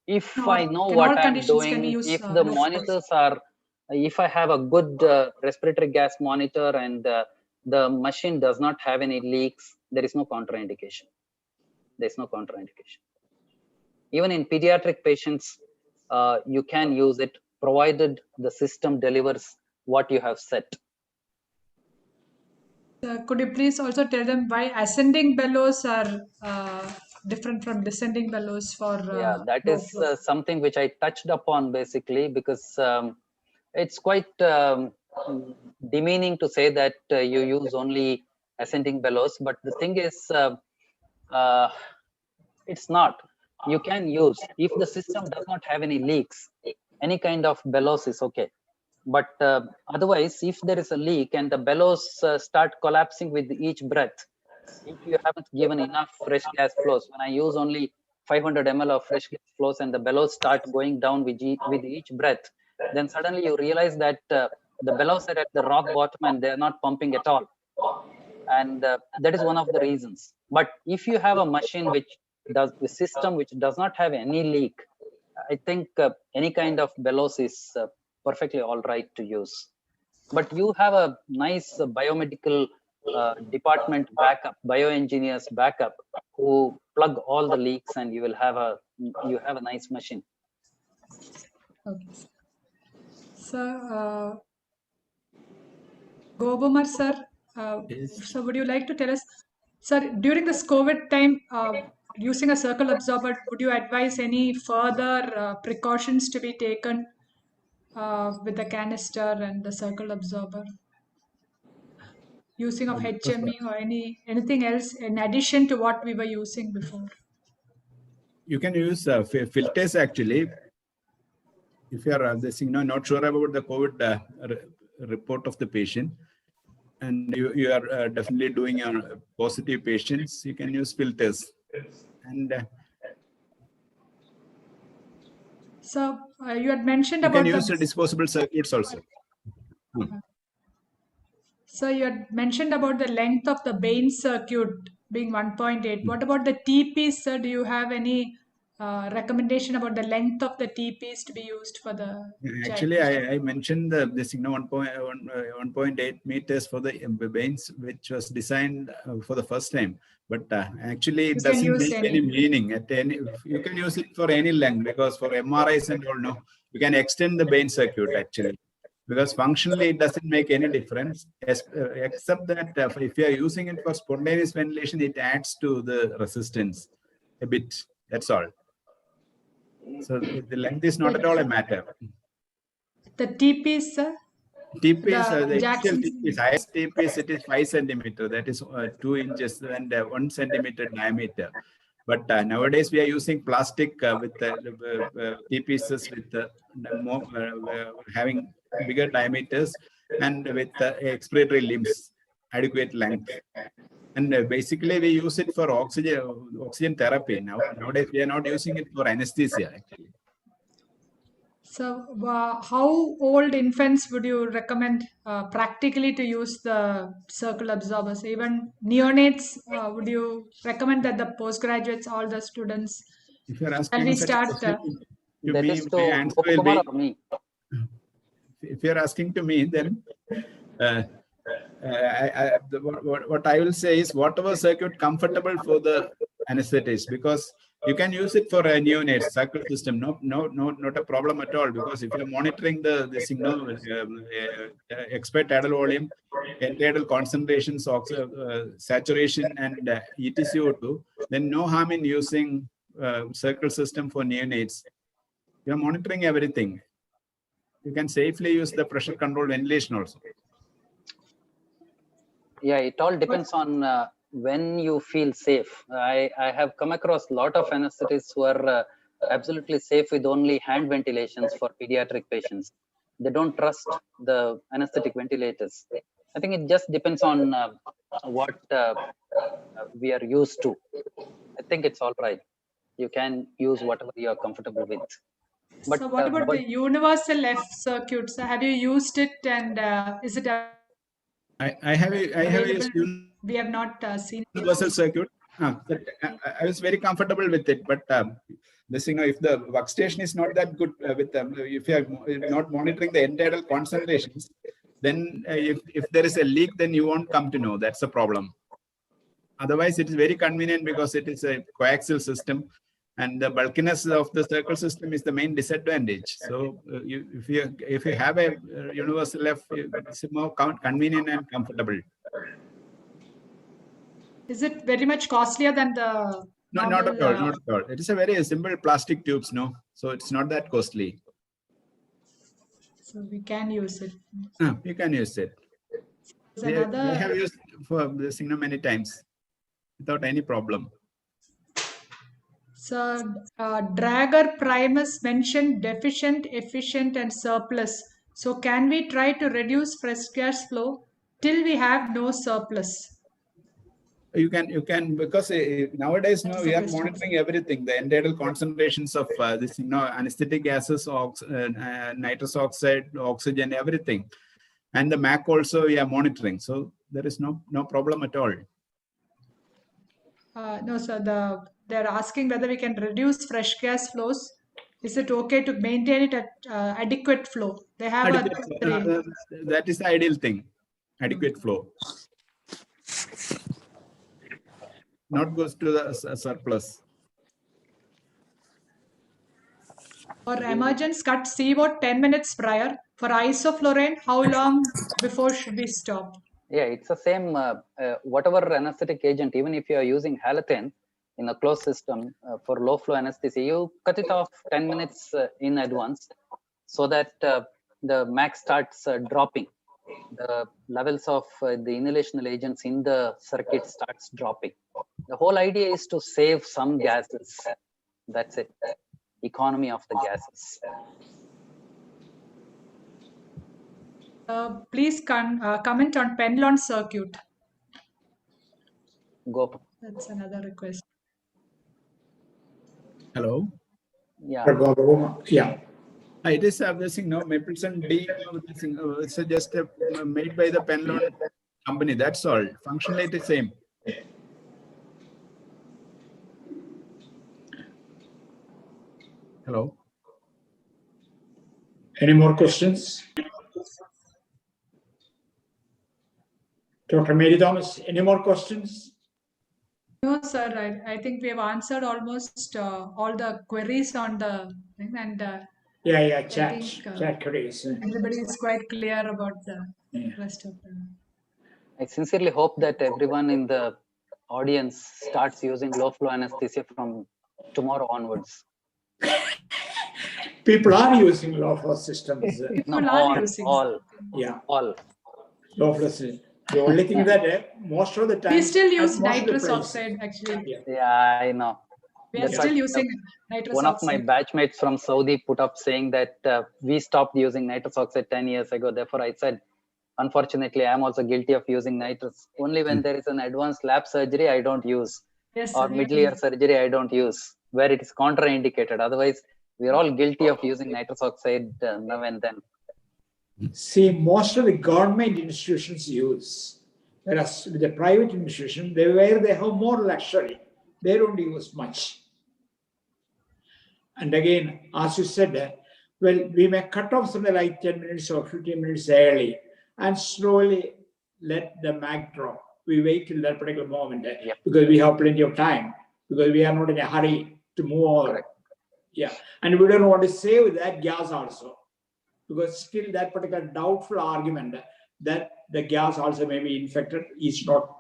If No, I know can what all I'm conditions can we doing, use if the low flow? monitors are, if I have a good respiratory gas monitor and the machine does not have any leaks, there is no contraindication. There's no contraindication. Even in pediatric patients, you can use it provided the system delivers what you have set. Could you please also tell them why ascending bellows are different from descending bellows for Yeah, that low is flow? something which I touched upon basically, because it's quite demeaning to say that you use only ascending bellows, but the thing is, it's not. You can use, if the system does not have any leaks, any kind of bellows is okay. But otherwise, if there is a leak and the bellows start collapsing with each breath, if you haven't given enough fresh gas flows, when I use only 500 ml of fresh gas flows and the bellows start going down with each breath, then suddenly you realize that the bellows are at the rock bottom and they're not pumping at all. And that is one of the reasons. But if you have a machine the system which does not have any leak, I think any kind of bellows is perfectly all right to use. But you have a nice biomedical department backup, bioengineers backup, who plug all the leaks, and you will have a nice machine. Okay. So, Gopakumar sir, so would you like to tell us Sir, during this COVID time, using a circle absorber, would you advise any further precautions to be taken with the canister and the circle absorber? Using of HME or anything else in addition to what we were using before? You can use filters actually. If you are not sure about the COVID report of the patient, and you are definitely doing positive patients, you can use filters. And so you had mentioned you about can use disposable circuits also. So you had mentioned about the length of the Bain circuit being 1.8. What about the TPs, sir? Do you have any recommendation about the length of the TPs to be used for the Actually, I mentioned this 1.8 meters for the Bains, which was designed for the first time. But actually, it doesn't make any meaning. You can use it for any length, because for MRIs and all, no, you can extend the Bain circuit actually. Because functionally, it doesn't make any difference, except that if you are using it for spontaneous ventilation, it adds to the resistance a bit. That's all. So the length is not at all a matter. The TPs, sir? TPs, the initial TPs, highest TPs, it is 5 centimeter. That is 2 inches and 1 centimeter diameter. But nowadays we are using plastic with TPs with more having bigger diameters and with expiratory limbs, adequate length. And basically we use it for oxygen therapy. Nowadays we are not using it for anesthesia actually. So how old infants would you recommend practically to use the circle absorbers? Even neonates, would you recommend that the postgraduates, all the students? If you're asking such a question to me, my answer will be, if you're asking to me, then what I will say is whatever circuit comfortable for the anesthetist, because you can use it for a neonate circle system. Not a problem at all, because if you're monitoring the signal, expert tidal volume, tidal concentrations, saturation, and ETCO2, then no harm in using circle system for neonates. You're monitoring everything. You can safely use the pressure control ventilation also. Yeah, it all depends on when you feel safe. I have come across a lot of anesthetists who are absolutely safe with only hand ventilations for pediatric patients. They don't trust the anesthetic ventilators. I think it just depends on what we are used to. I think it's all right. You can use whatever you are comfortable with. But, so what about the universal F circuits? Have you used it, and is it I have used we have not seen universal circuit. I was very comfortable with it, but this, if the workstation is not that good with them, if you are not monitoring the internal concentrations, then if there is a leak, then you won't come to know. That's a problem. Otherwise, it is very convenient because it is a coaxial system, and the bulkiness of the circle system is the main disadvantage. So if you have a universal F, it's more convenient and comfortable. Is it very much costlier than the No, not at all. Not at all. It is a very simple plastic tubes, no? So it's not that costly. So we can use it. You can use it. We have used for this many times without any problem. So Drager Primus mentioned deficient, efficient, and surplus. So can we try to reduce fresh gas flow till we have no surplus? You can because nowadays we are monitoring everything, the internal concentrations of this anesthetic gases, nitrous oxide, oxygen, everything, and the MAC also we are monitoring. So there is no problem at all. No, sir. They're asking whether we can reduce fresh gas flows. Is it okay to maintain it at adequate flow? They have that is the ideal thing, adequate flow. Not goes to the surplus. For emergence, cut CO 10 minutes prior. For isoflurane, how long before should we stop? Yeah, it's the same, whatever anesthetic agent, even if you are using halothane in a closed system for low flow anesthesia, you cut it off 10 minutes in advance so that the max starts dropping. The levels of the inhalational agents in the circuit starts dropping. The whole idea is to save some gases. That's it. Economy of the gases. Please comment on Penlon circuit. Go. That's another request. Hello. Yeah. Yeah. It is thing, no, Mapleson D, it's just made by the Penlon company. That's all. Functionally, it is same. Hello. Any more questions? Dr. Mary Thomas, any more questions? No, sir. I think we have answered almost all the queries on the thing, and Chat queries. everybody is quite clear about the rest of them. I sincerely hope that everyone in the audience starts using low flow anesthesia from tomorrow onwards. People are using low flow systems. People are using. All. Low flow systems. The only thing that most of the time we still use nitrous oxide actually. Yeah, I know. We are still using nitrous one oxide. One of my batchmates from Saudi put up saying that we stopped using nitrous oxide 10 years ago. Therefore, I said, unfortunately, I am also guilty of using nitrous. Only when there is an advanced lap surgery, I don't use. Yes, or middle-ear surgery, I don't use, where it is contraindicated. Otherwise, we are all guilty of using nitrous oxide now and then. See, most of the government institutions use, whereas with the private institution, where they have more luxury, they don't use much. And again, as you said, well, we may cut off something like 10 minutes or 15 minutes early and slowly let the mag drop. We wait till that particular moment because we have plenty of time, because we are not in a hurry to move on. Correct. Yeah, and we don't want to save that gas also, because still that particular doubtful argument that the gas also may be infected is not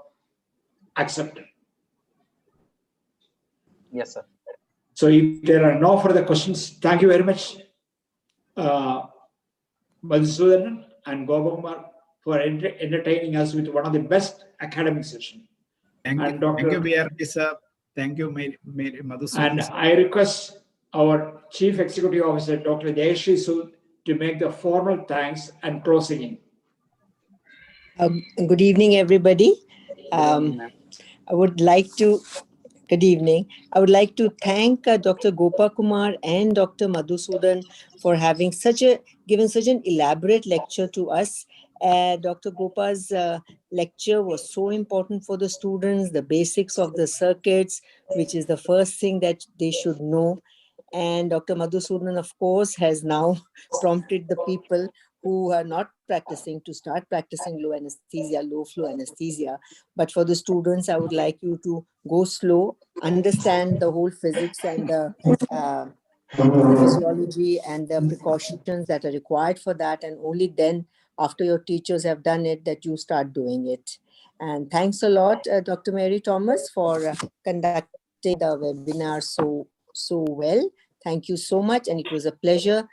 accepted. Yes, sir. So if there are no further questions, thank you very much, Madhusudan and Gopakumar, for entertaining us with one of the best academic sessions. Thank you, BRP sir. Thank you, Madhusudan. And I request our Chief Executive Officer, Dr. Jayashree Sood, to make the formal thanks and closing in. Good evening, everybody. I would like to, good evening. I would like to thank Dr. Gopakumar and Dr. Madhusudan for having given such an elaborate lecture to us. Dr. Gopa's lecture was so important for the students, the basics of the circuits, which is the first thing that they should know. And Dr. Madhusudan, of course, has now prompted the people who are not practicing to start practicing low flow anesthesia. But for the students, I would like you to go slow, understand the whole physics and the physiology and the precautions that are required for that. And only then, after your teachers have done it, that you start doing it. And thanks a lot, Dr. Mary Thomas, for conducting the webinar so well. Thank you so much. And it was a pleasure